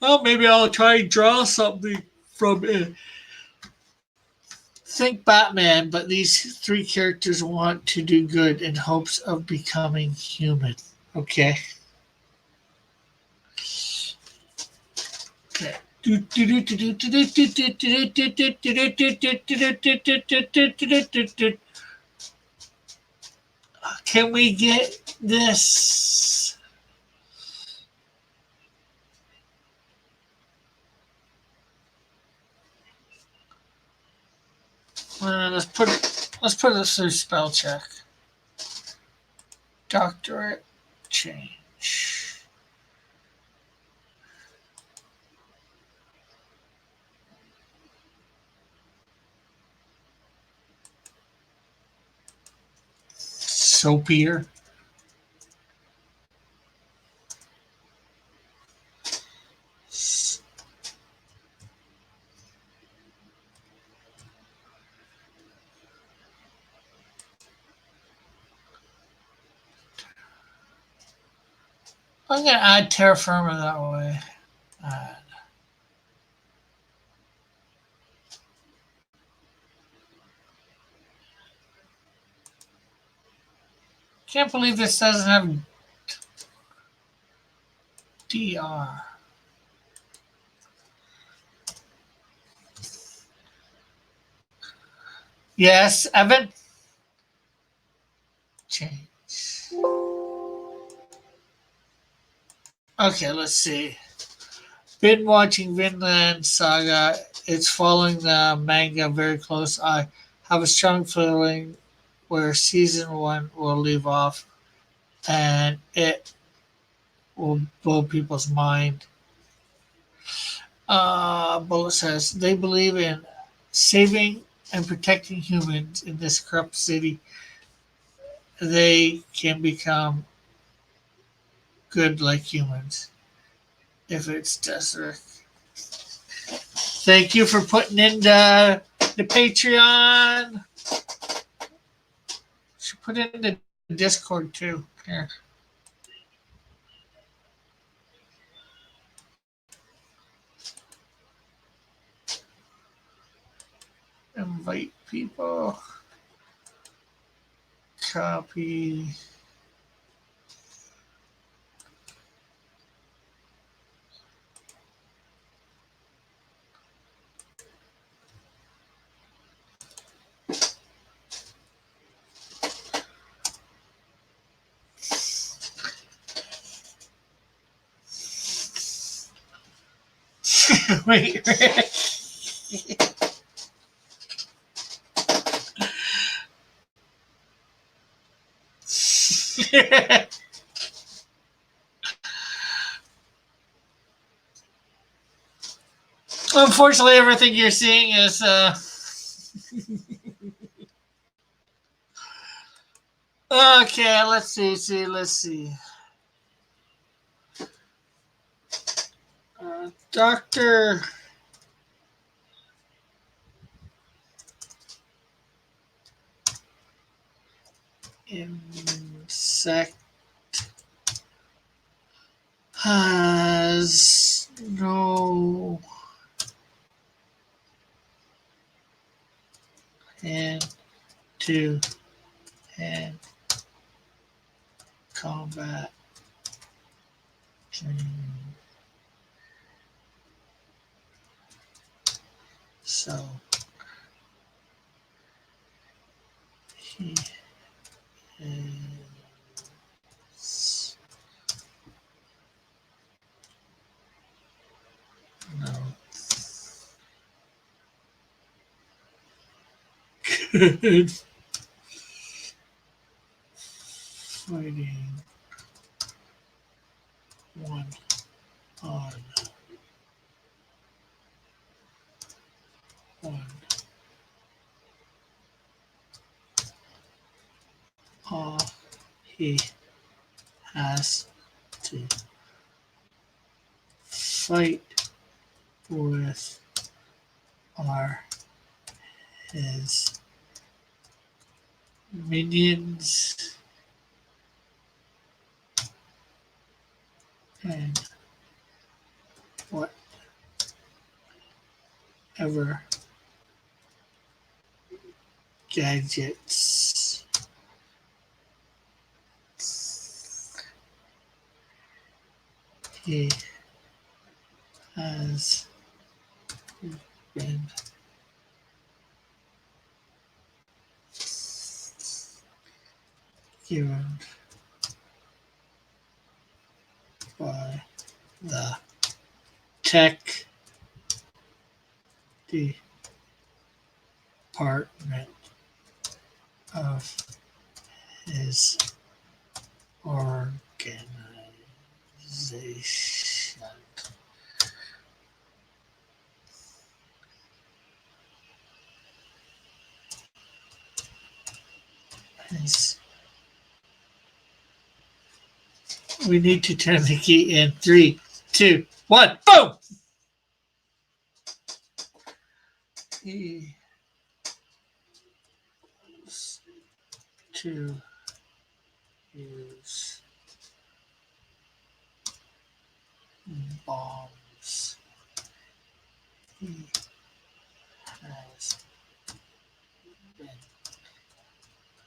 Well, maybe I'll try and draw something from it. Think Batman, but these three characters want to do good in hopes of becoming human. Okay. Can we get this? Let's put this through spell check. Doctorate change. Soapier. I'm going to add terra firma that way. Can't believe this doesn't have DR. Yes, Evan? Change. Okay, let's see. Been watching Vinland Saga. It's following the manga very close. I have a strong feeling where season 1 will leave off, and it will blow people's mind. Bullet says they believe in saving and protecting humans in this corrupt city. They can become good like humans if it's desperate. Thank you for putting in the Patreon. Should put it in the Discord too. Here. Invite people. Copy. Wait. Unfortunately, everything you're seeing is okay. Let's see. Doctor Insect has no hand to hand combat training. So he is no good fighting one on one. All he has to fight with are his minions and whatever gadgets he has been given by the tech department of his organization. His, we need to turn the key in 3, 2, 1, boom! He is to use bombs. He has been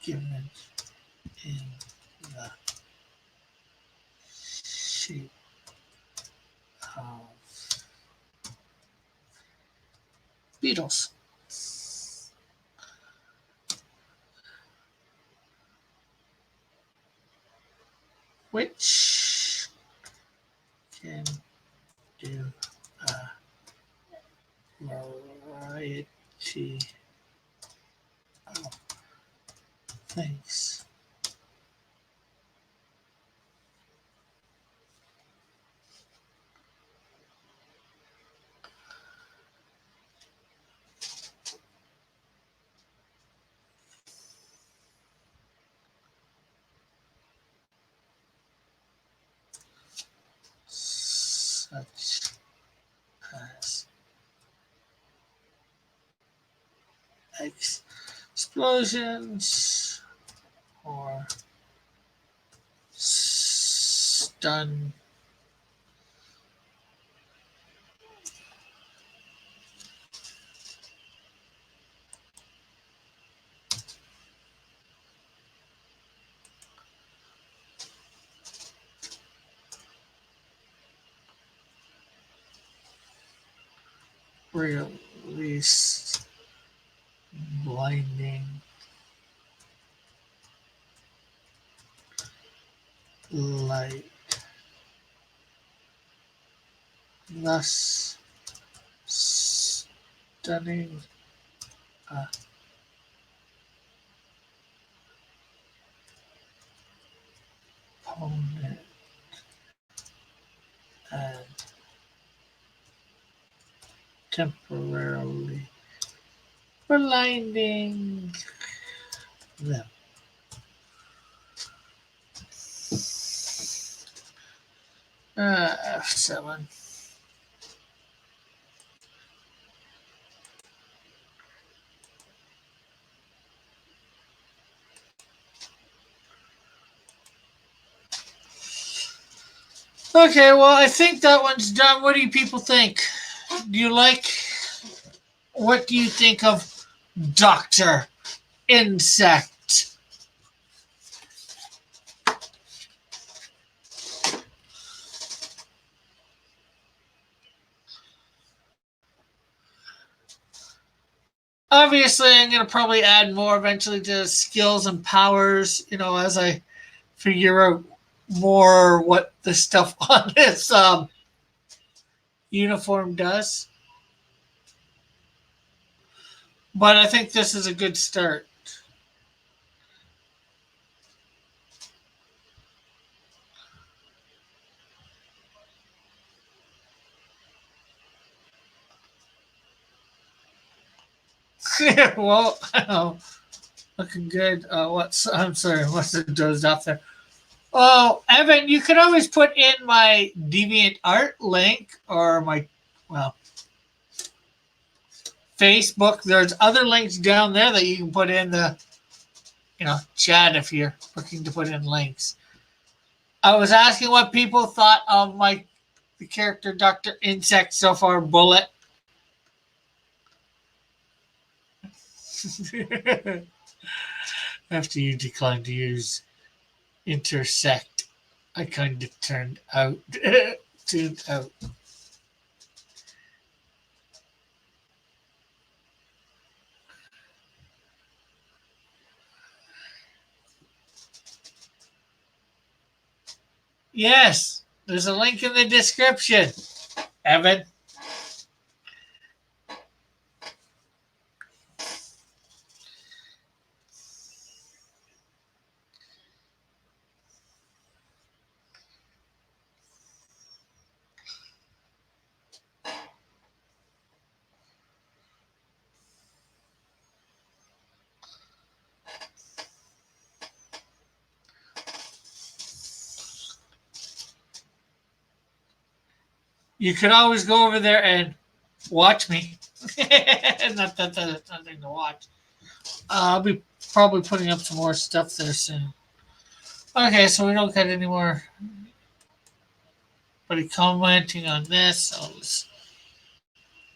given in the shape of beetles, which can do a variety of things. Such as explosions or stun release blinding light, thus stunning a temporarily blinding them. F7. Okay, well, I think that one's done. What do you people think? Do you like? What do you think of Dr. Insect? Obviously, I'm going to probably add more eventually to skills and powers, as I figure out more what the stuff on this uniform does. But I think this is a good start. Well, looking good. I'm sorry, what's the dozed off there? Oh, Evan, you could always put in my DeviantArt link or my, well, Facebook. There's other links down there that you can put in the, chat if you're looking to put in links. I was asking what people thought of the character Dr. Insect so far, Bullet. After you declined to use intersect, I kind of tuned out. Yes, there's a link in the description, Evan. You could always go over there and watch me. Not that there's nothing to watch. I'll be probably putting up some more stuff there soon. Okay, so we don't get any more anybody commenting on this. I'll just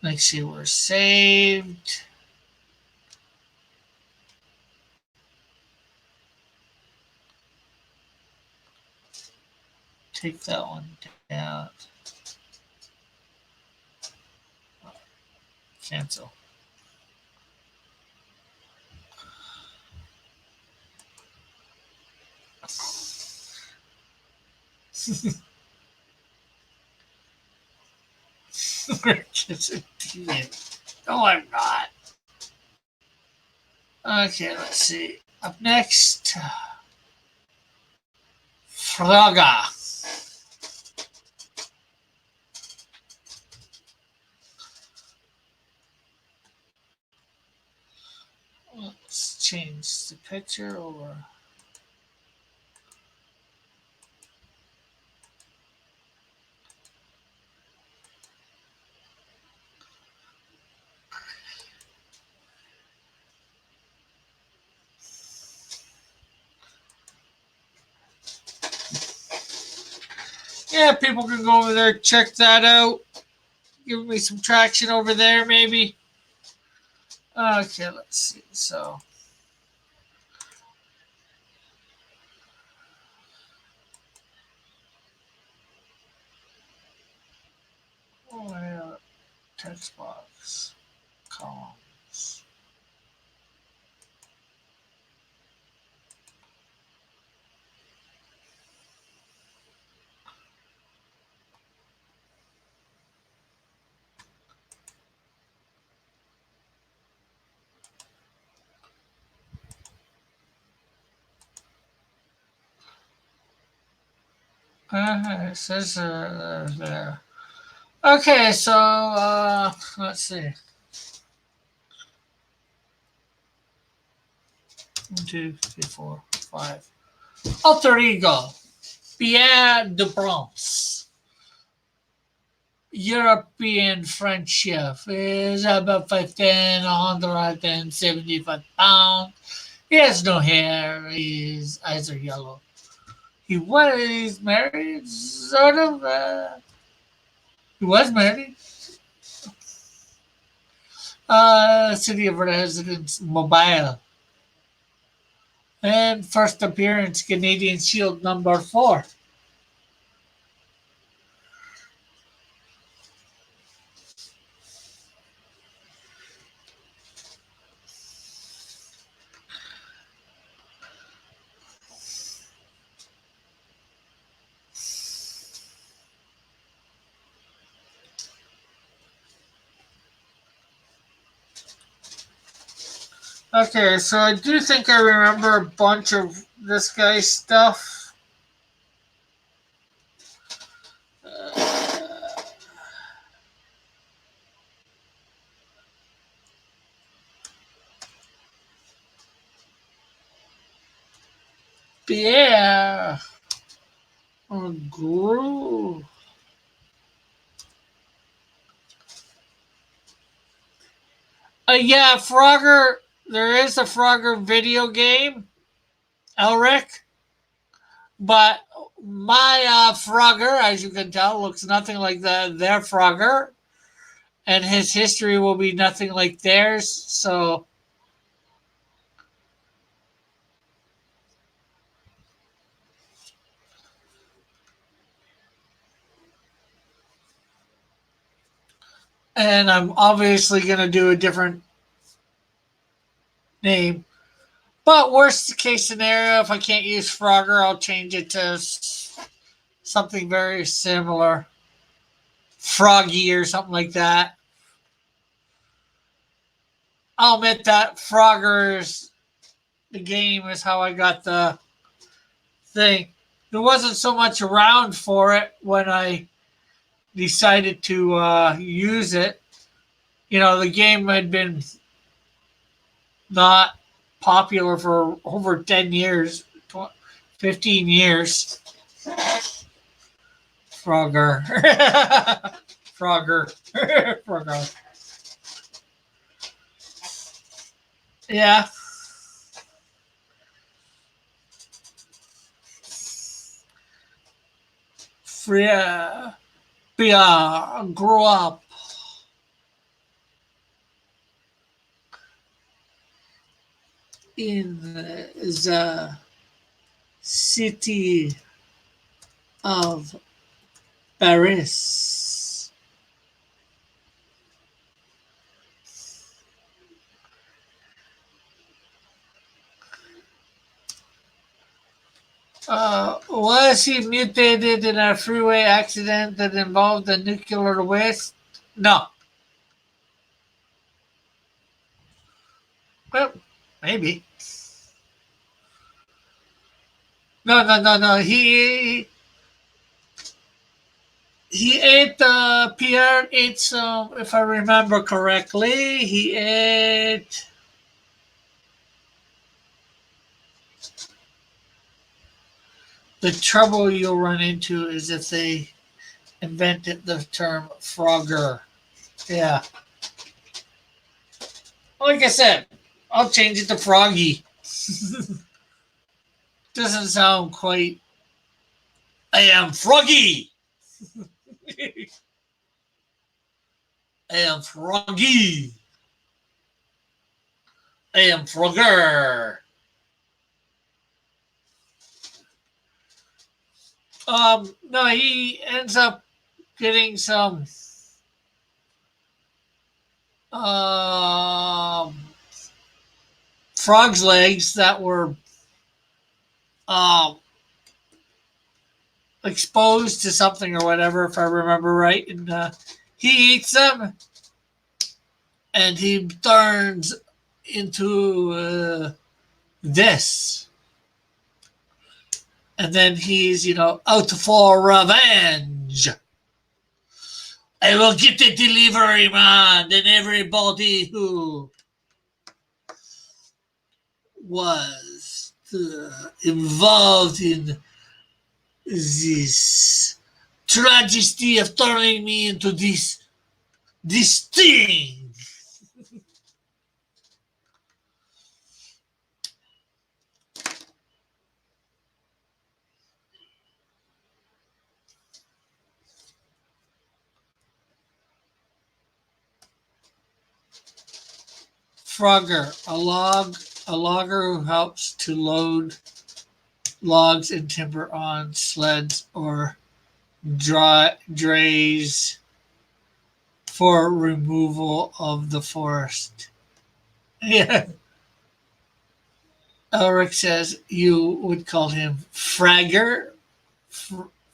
make sure we're saved. Take that one down. Cancel. No, I'm not. Okay, let's see. Up next, Fraga. Let's change the picture over. Yeah, people can go over there, check that out. Give me some traction over there, maybe. Okay, let's see. So, text box, columns. It says there. Okay, so let's see. 1, 2, 3, 4, 5. Alter ego. Pierre de France. European French chef is about 5'10", 175 pounds. He has no hair. His eyes are yellow. He's married, sort of. He was married. City of residence, Mobile. And first appearance, Canadian Shield number 4. Okay, so I do think I remember a bunch of this guy's stuff. Pierre Gros. Yeah, Frogger. There is a Frogger video game, Elric. But my Frogger, as you can tell, looks nothing like their Frogger. And his history will be nothing like theirs. So, and I'm obviously going to do a different name. But worst case scenario, if I can't use Frogger, I'll change it to something very similar. Froggy or something like that. I'll admit that Frogger's the game is how I got the thing. There wasn't so much around for it when I decided to use it. You know, the game had been not popular for over 10 years, 15 years. Frogger. Frogger. Frogger. Yeah. Freya grew up in the city of Paris. Was he mutated in a freeway accident that involved a nuclear waste? No. Well, maybe. No. He ate, Pierre ate some, if I remember correctly, he ate the trouble you'll run into is if they invented the term Frogger. Yeah. Like I said, I'll change it to Froggy. Doesn't sound quite. I am Froggy. I am Froggy. I am Frogger. No, he ends up getting some frog's legs that were exposed to something or whatever, if I remember right. And he eats them, and he turns into this. And then he's, out for revenge. I will get the delivery man and everybody who was involved in this tragedy of turning me into this thing. Frogger, a logger who helps to load logs and timber on sleds or drays for removal of the forest. Yeah. Ulrich says you would call him Fragger.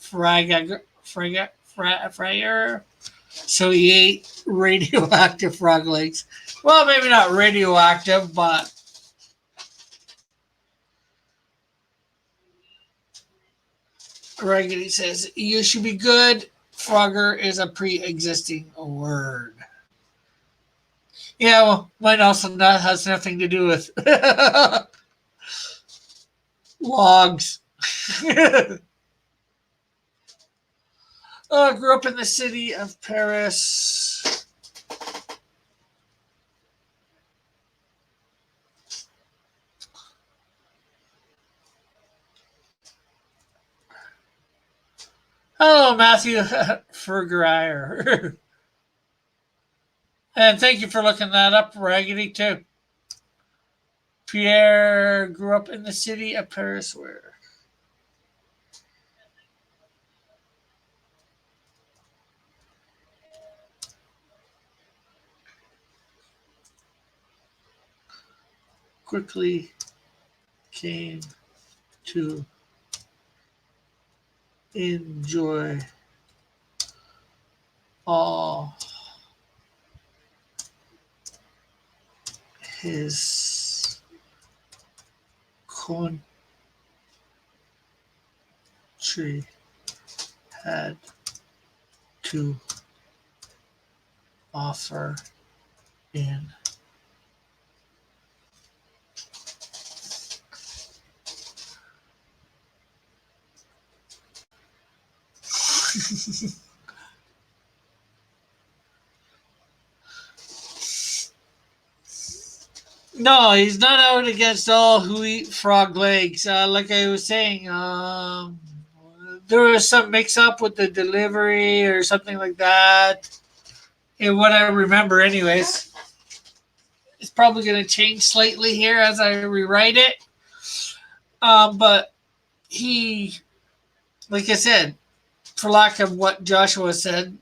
Fragger. So he ate radioactive frog legs. Well, maybe not radioactive, but Raggedy says you should be good. Frogger is a pre-existing word. Yeah, well, mine also has nothing to do with logs. Grew up in the city of Paris. Hello, Matthew Fergrier. And thank you for looking that up, Raggedy, too. Pierre grew up in the city of Paris, where quickly came to enjoy all his country had to offer in No, he's not out against all who eat frog legs. Like I was saying, there was some mix up with the delivery or something like that. And what I remember, anyways, it's probably going to change slightly here as I rewrite it. But he, like I said, for lack of what Joshua said,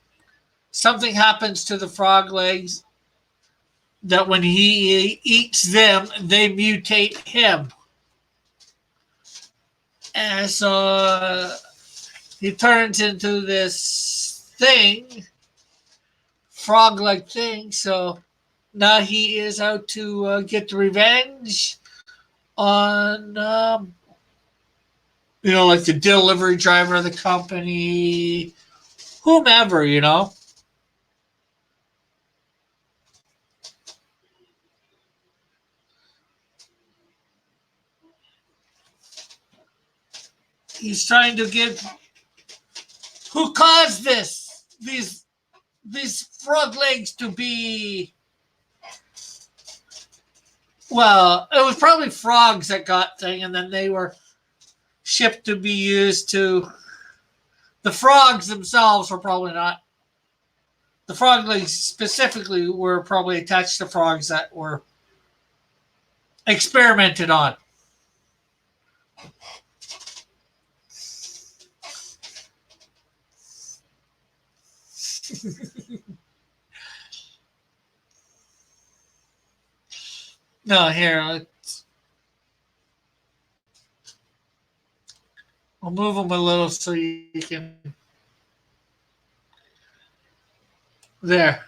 something happens to the frog legs that when he eats them, they mutate him. And so he turns into this thing, frog-like thing. So now he is out to get revenge on, like the delivery driver of the company, whomever, He's trying to get who caused this? These frog legs to be. Well, it was probably frogs that got thing, and then they were shipped to be used to. The frogs themselves were probably not. The frog legs specifically were probably attached to frogs that were experimented on. No, here, I'll move them a little so you can. There.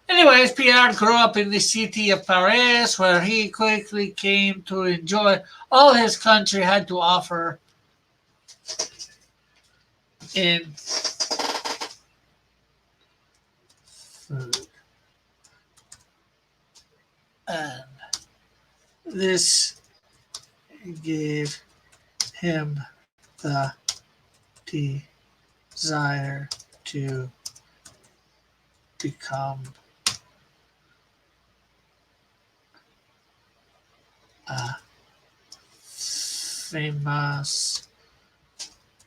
Anyways, Pierre grew up in the city of Paris, where he quickly came to enjoy all his country had to offer in food. And this gave him the desire to become a famous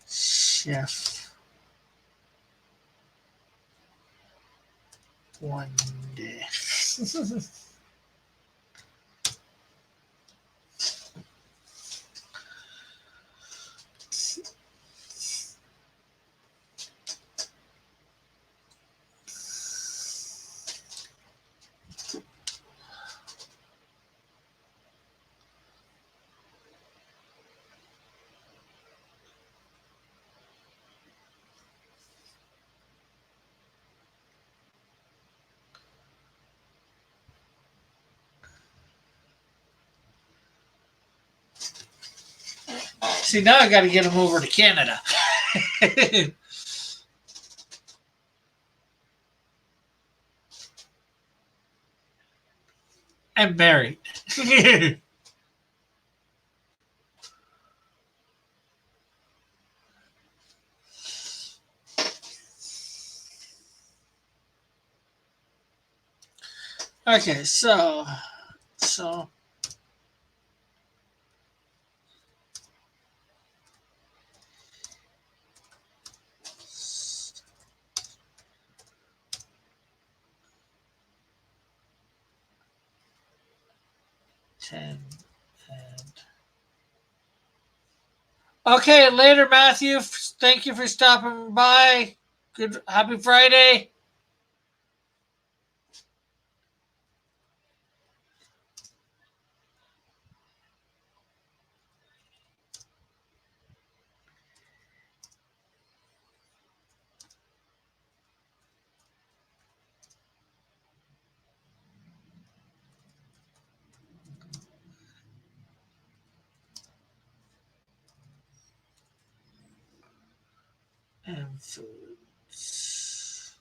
chef one day. See, now I got to get him over to Canada. I'm married. Okay, so 10 and okay, later, Matthew. Thank you for stopping by. Good, happy Friday. And foods.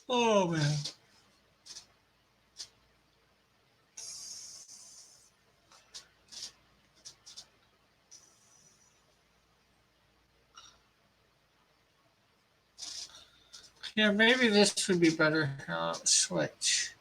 Oh man. Yeah, maybe this would be better. Switch.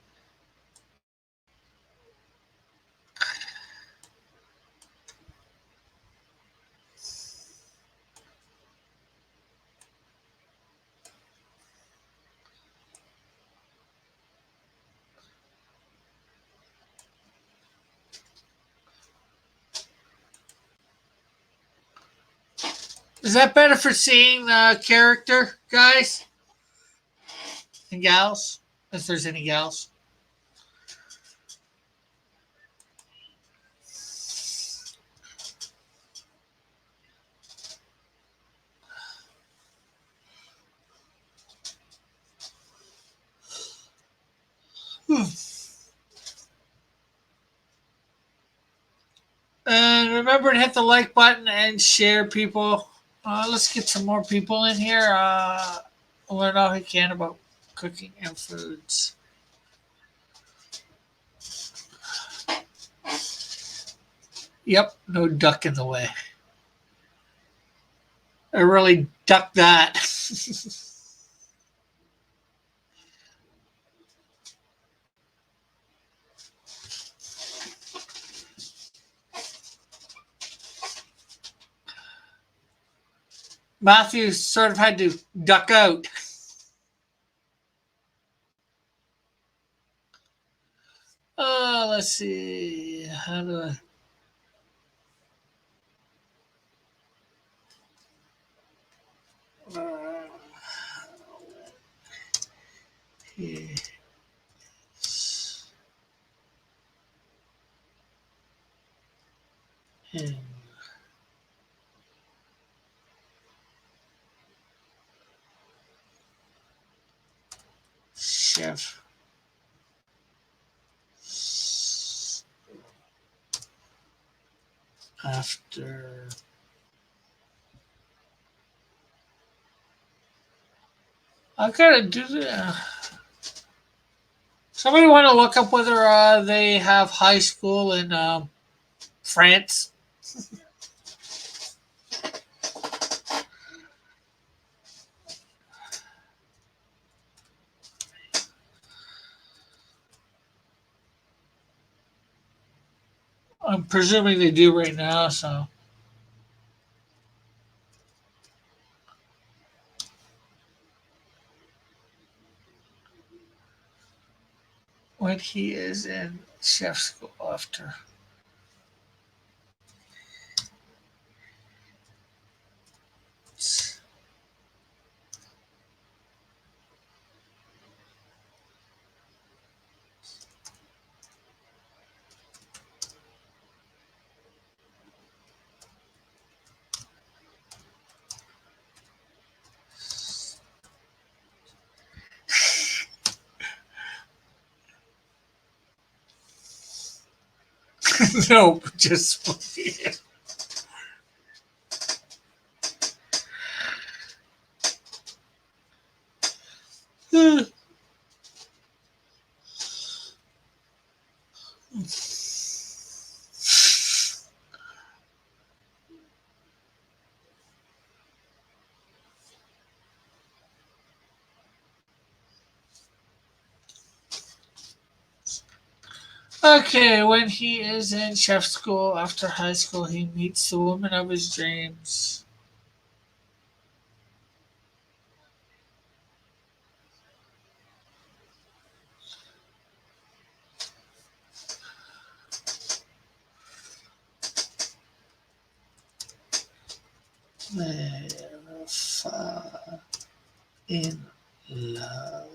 Is that better for seeing the character, guys and gals? If there's any gals. And remember to hit the like button and share, people. Let's get some more people in here. Learn all we can about cooking and foods. Yep, no duck in the way. I really ducked that. Matthew sort of had to duck out. Let's see. How do I? Is in chef after I gotta do the. Somebody want to look up whether they have high school in France? I'm presuming they do right now, so. When he is in chef school after. No, just. Okay, when he is in chef school after high school, he meets the woman of his dreams. They fall in love.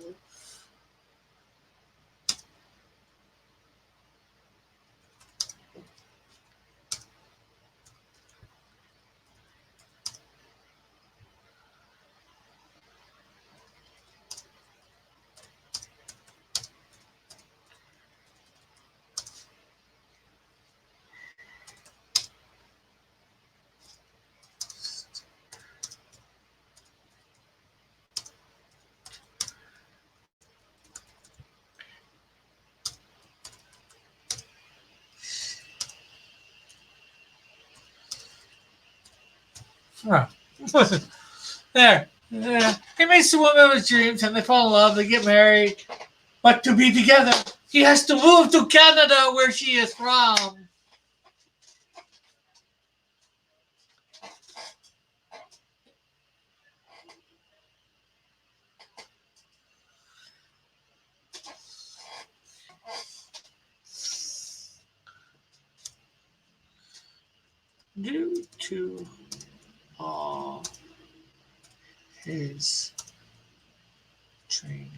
Huh. There. Yeah. He meets the woman of his dreams and they fall in love, they get married. But to be together, he has to move to Canada where she is from. Due to all his training,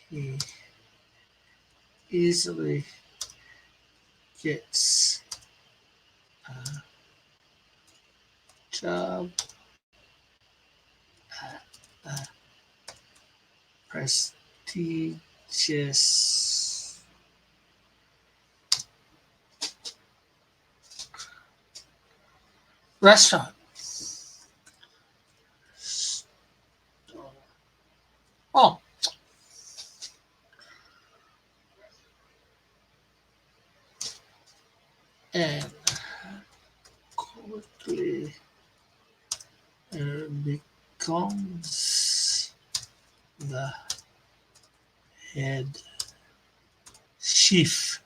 he easily gets a job at a prestigious restaurant. Oh. And quickly becomes the head chef.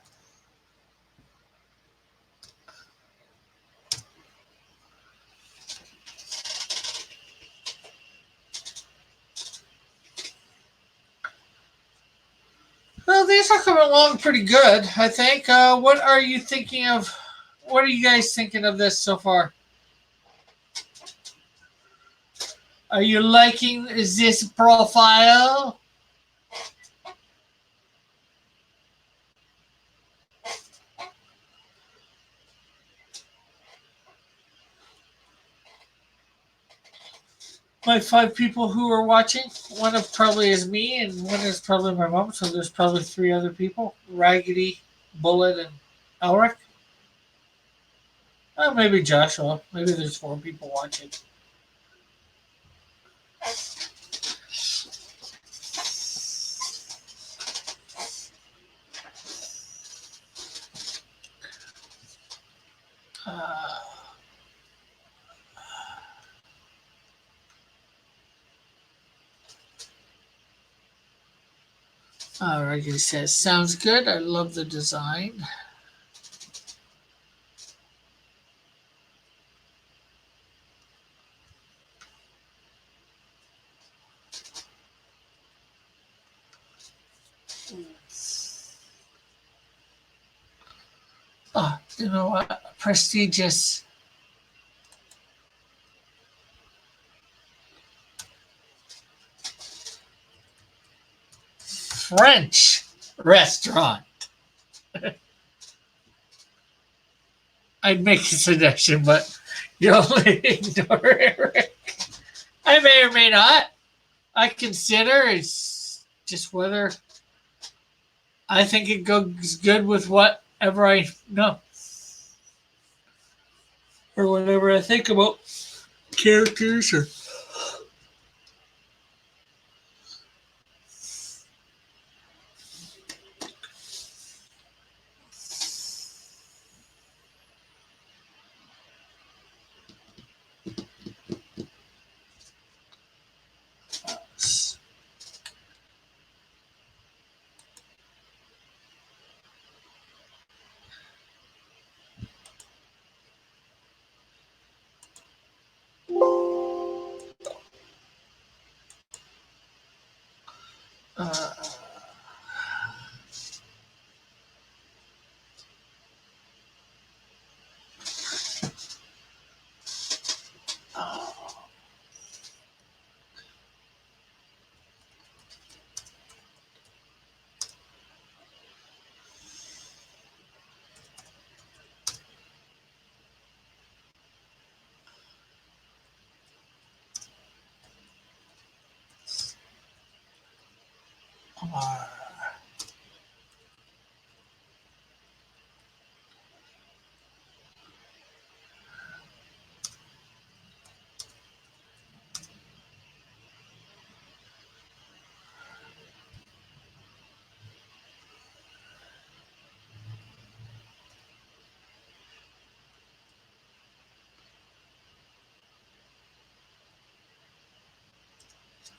Well, these are coming along pretty good, I think. What are you thinking of? What are you guys thinking of this so far? Are you liking this profile? My 5 people who are watching, one of probably is me, and one is probably my mom. So there's probably 3 other people: Raggedy, Bullet, and Elric. Maybe Joshua. Maybe there's 4 people watching. Uh, Raggedy says, "Sounds good. I love the design." You know what? Prestigious French restaurant. I'd make a suggestion, but you'll ignore it. I may or may not. I consider it's just whether I think it goes good with whatever I know or whatever I think about characters or. Uh, uh,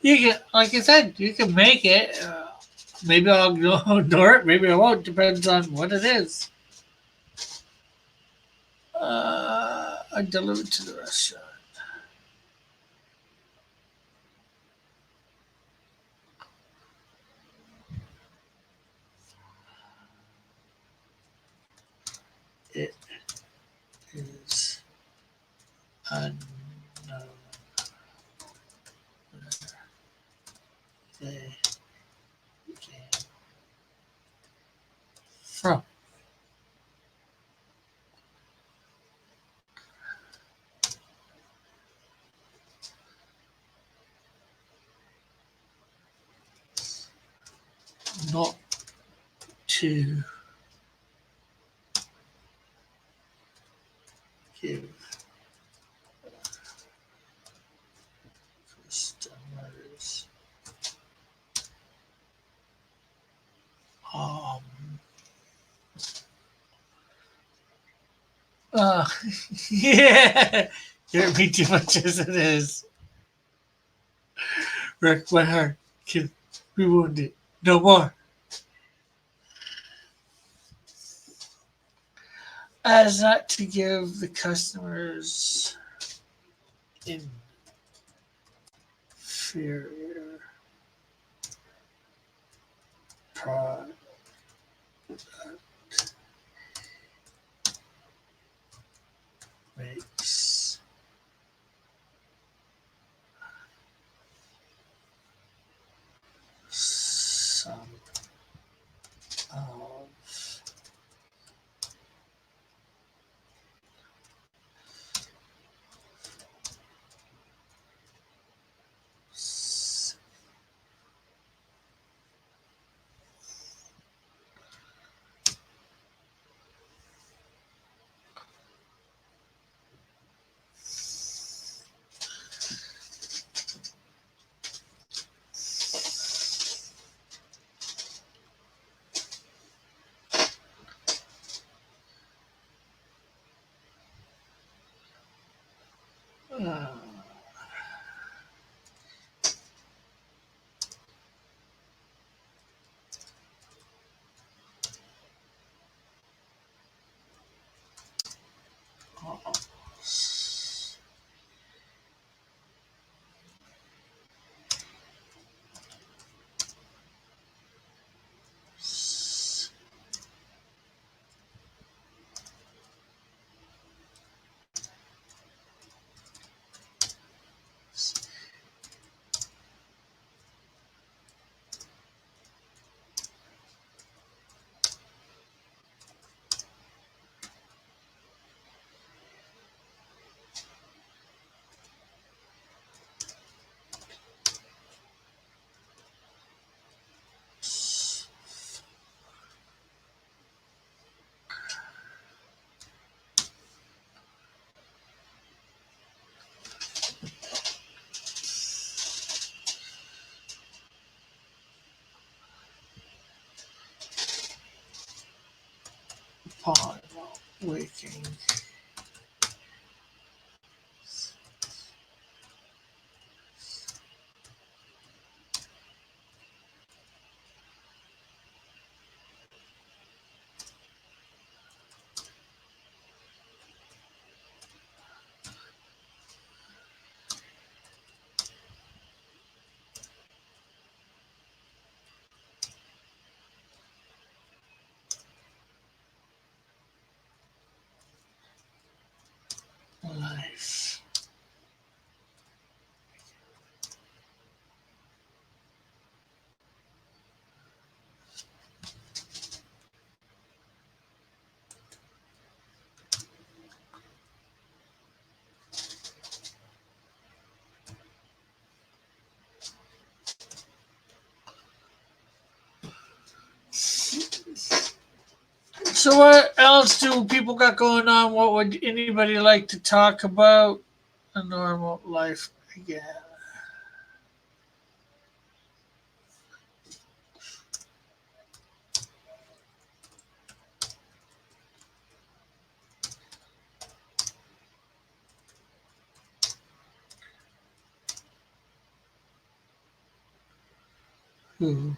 you can, like I said, you can make it. Maybe I'll ignore it. Maybe I won't. Depends on what it is. I delivered to the restaurant. It is unknown where they came from. Not to give customers um uh, yeah, hurt me too much as it is. Wreck my heart, can be wounded no more. As not to give the customers inferior product. Makes Uh, upon waking. Life. So what else do people got going on? What would anybody like to talk about? A normal life again. Hmm.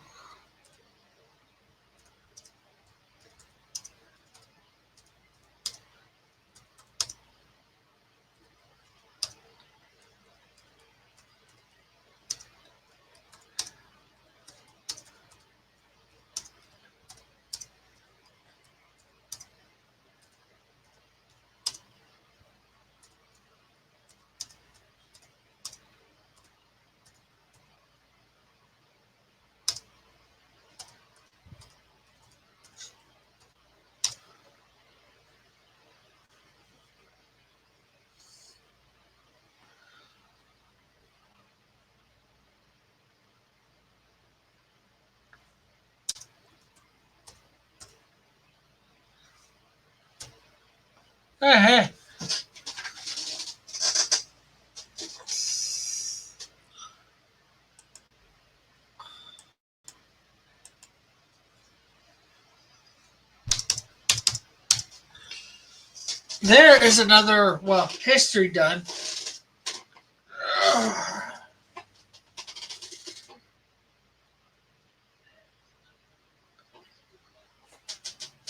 Hey, there is another, well, history done.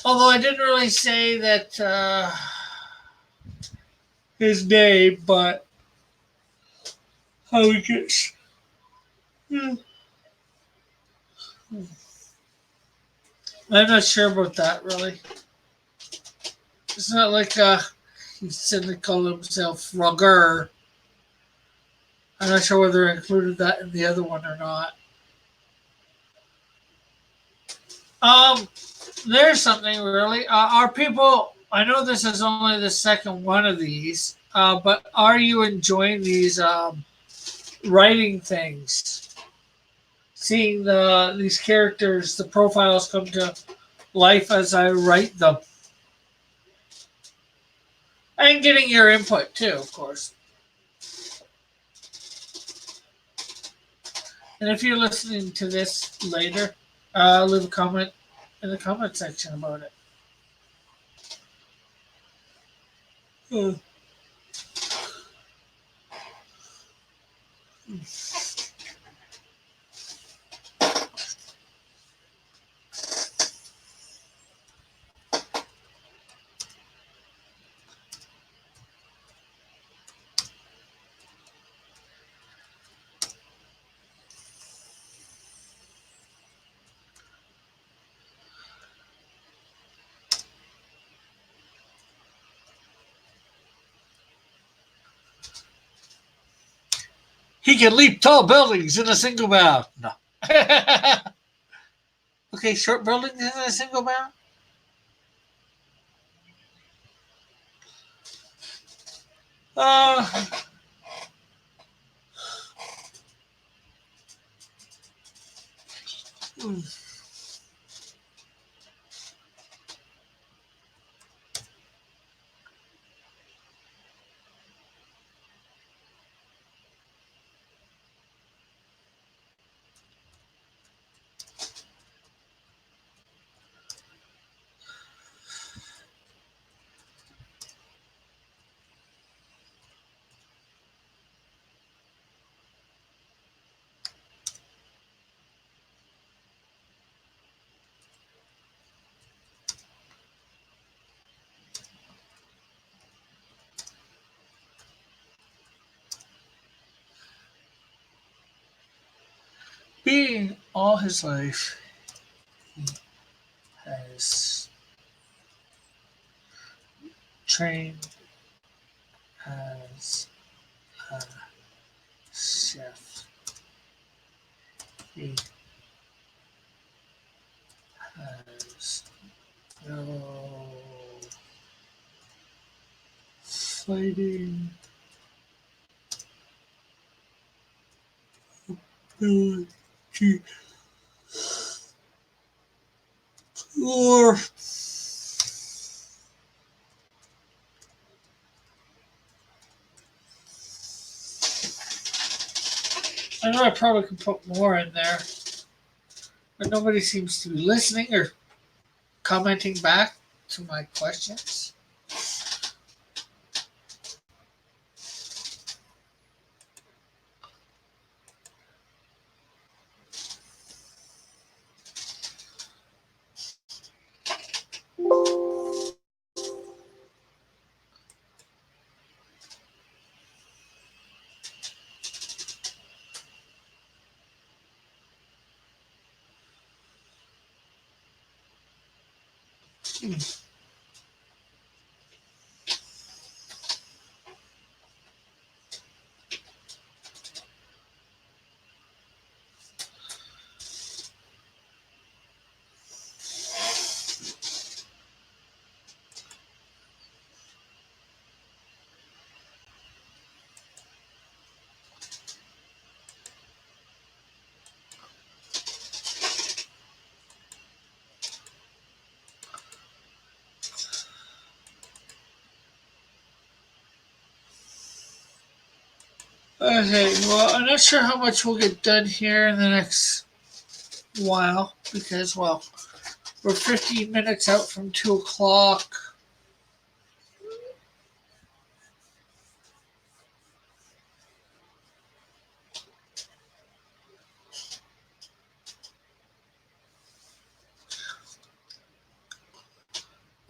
Although I didn't really say that his name, but how he gets. I'm not sure about that really. It's not like he said to call himself Rugger. I'm not sure whether I included that in the other one or not. Um, there's something really. Are people? I know this is only the second one of these, but are you enjoying these writing things? Seeing these characters, the profiles come to life as I write them, and getting your input too, of course. And if you're listening to this later, leave a comment in the comment section about it. Hmm. He can leap tall buildings in a single bound. No. Okay, short buildings in a single bound? Uh, hmm. Being all his life, he has trained as a chef. He has no fighting ability or I know I probably could put more in there, but nobody seems to be listening or commenting back to my questions. Okay, well, I'm not sure how much we'll get done here in the next while because, well, we're 15 minutes out from 2 o'clock.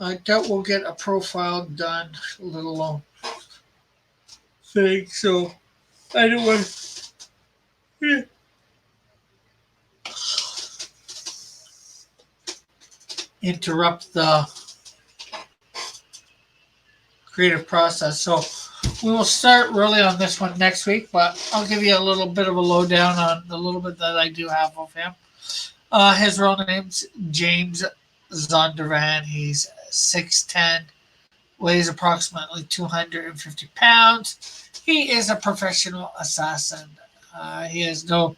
I doubt we'll get a profile done, let alone thing, so I don't want to interrupt the creative process. So we will start really on this one next week, but I'll give you a little bit of a lowdown on the little bit that I do have of him. His real name's James Zondervan. He's 6'10", weighs approximately 250 pounds. He is a professional assassin. He has no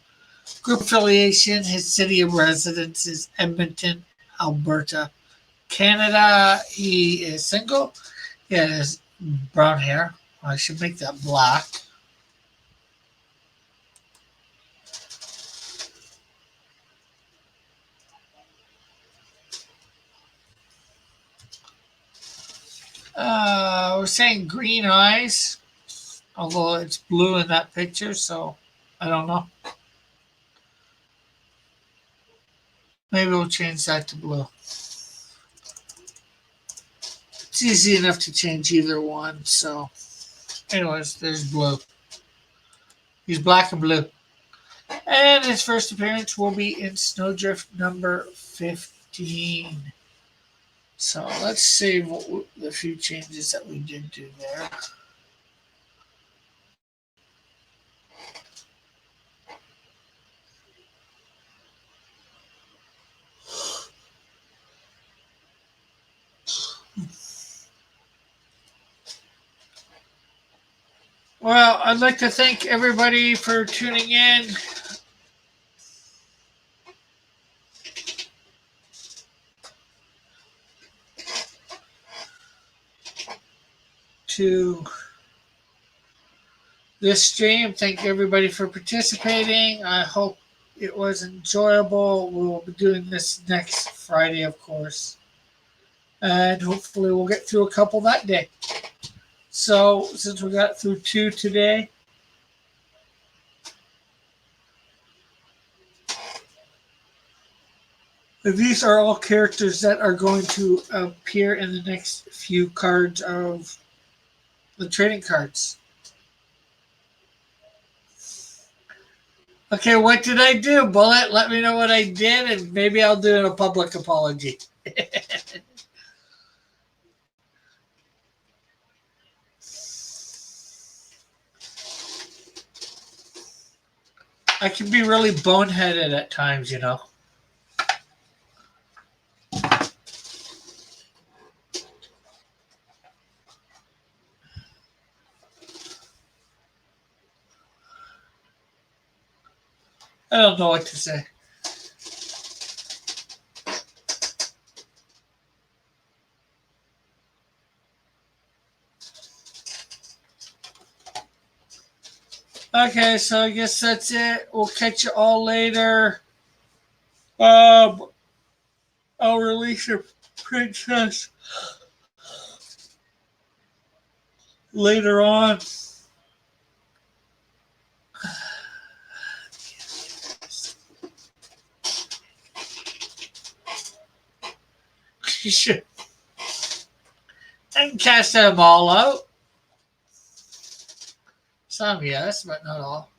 group affiliation. His city of residence is Edmonton, Alberta, Canada. He is single. He has brown hair. I should make that black. We're saying green eyes, although it's blue in that picture, so I don't know. Maybe we'll change that to blue. It's easy enough to change either one. So, anyways, there's blue. He's black and blue. And his first appearance will be in Snowdrift number 15. So let's save the few changes that we did do there. Well, I'd like to thank everybody for tuning in. To this stream. Thank everybody for participating. I hope it was enjoyable. We'll be doing this next Friday, of course. And hopefully we'll get through a couple that day. So since we got through 2 today, these are all characters that are going to appear in the next few cards of the trading cards. Okay, what did I do, Bullet? Let me know what I did, and maybe I'll do a public apology. I can be really boneheaded at times, you know. I don't know what to say. Okay, so I guess that's it. We'll catch you all later. I'll release your princess later on. You should. And cast them all out. Some, yes, but not all.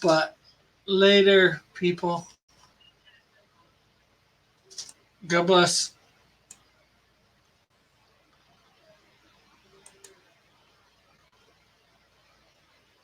But later, people. God bless.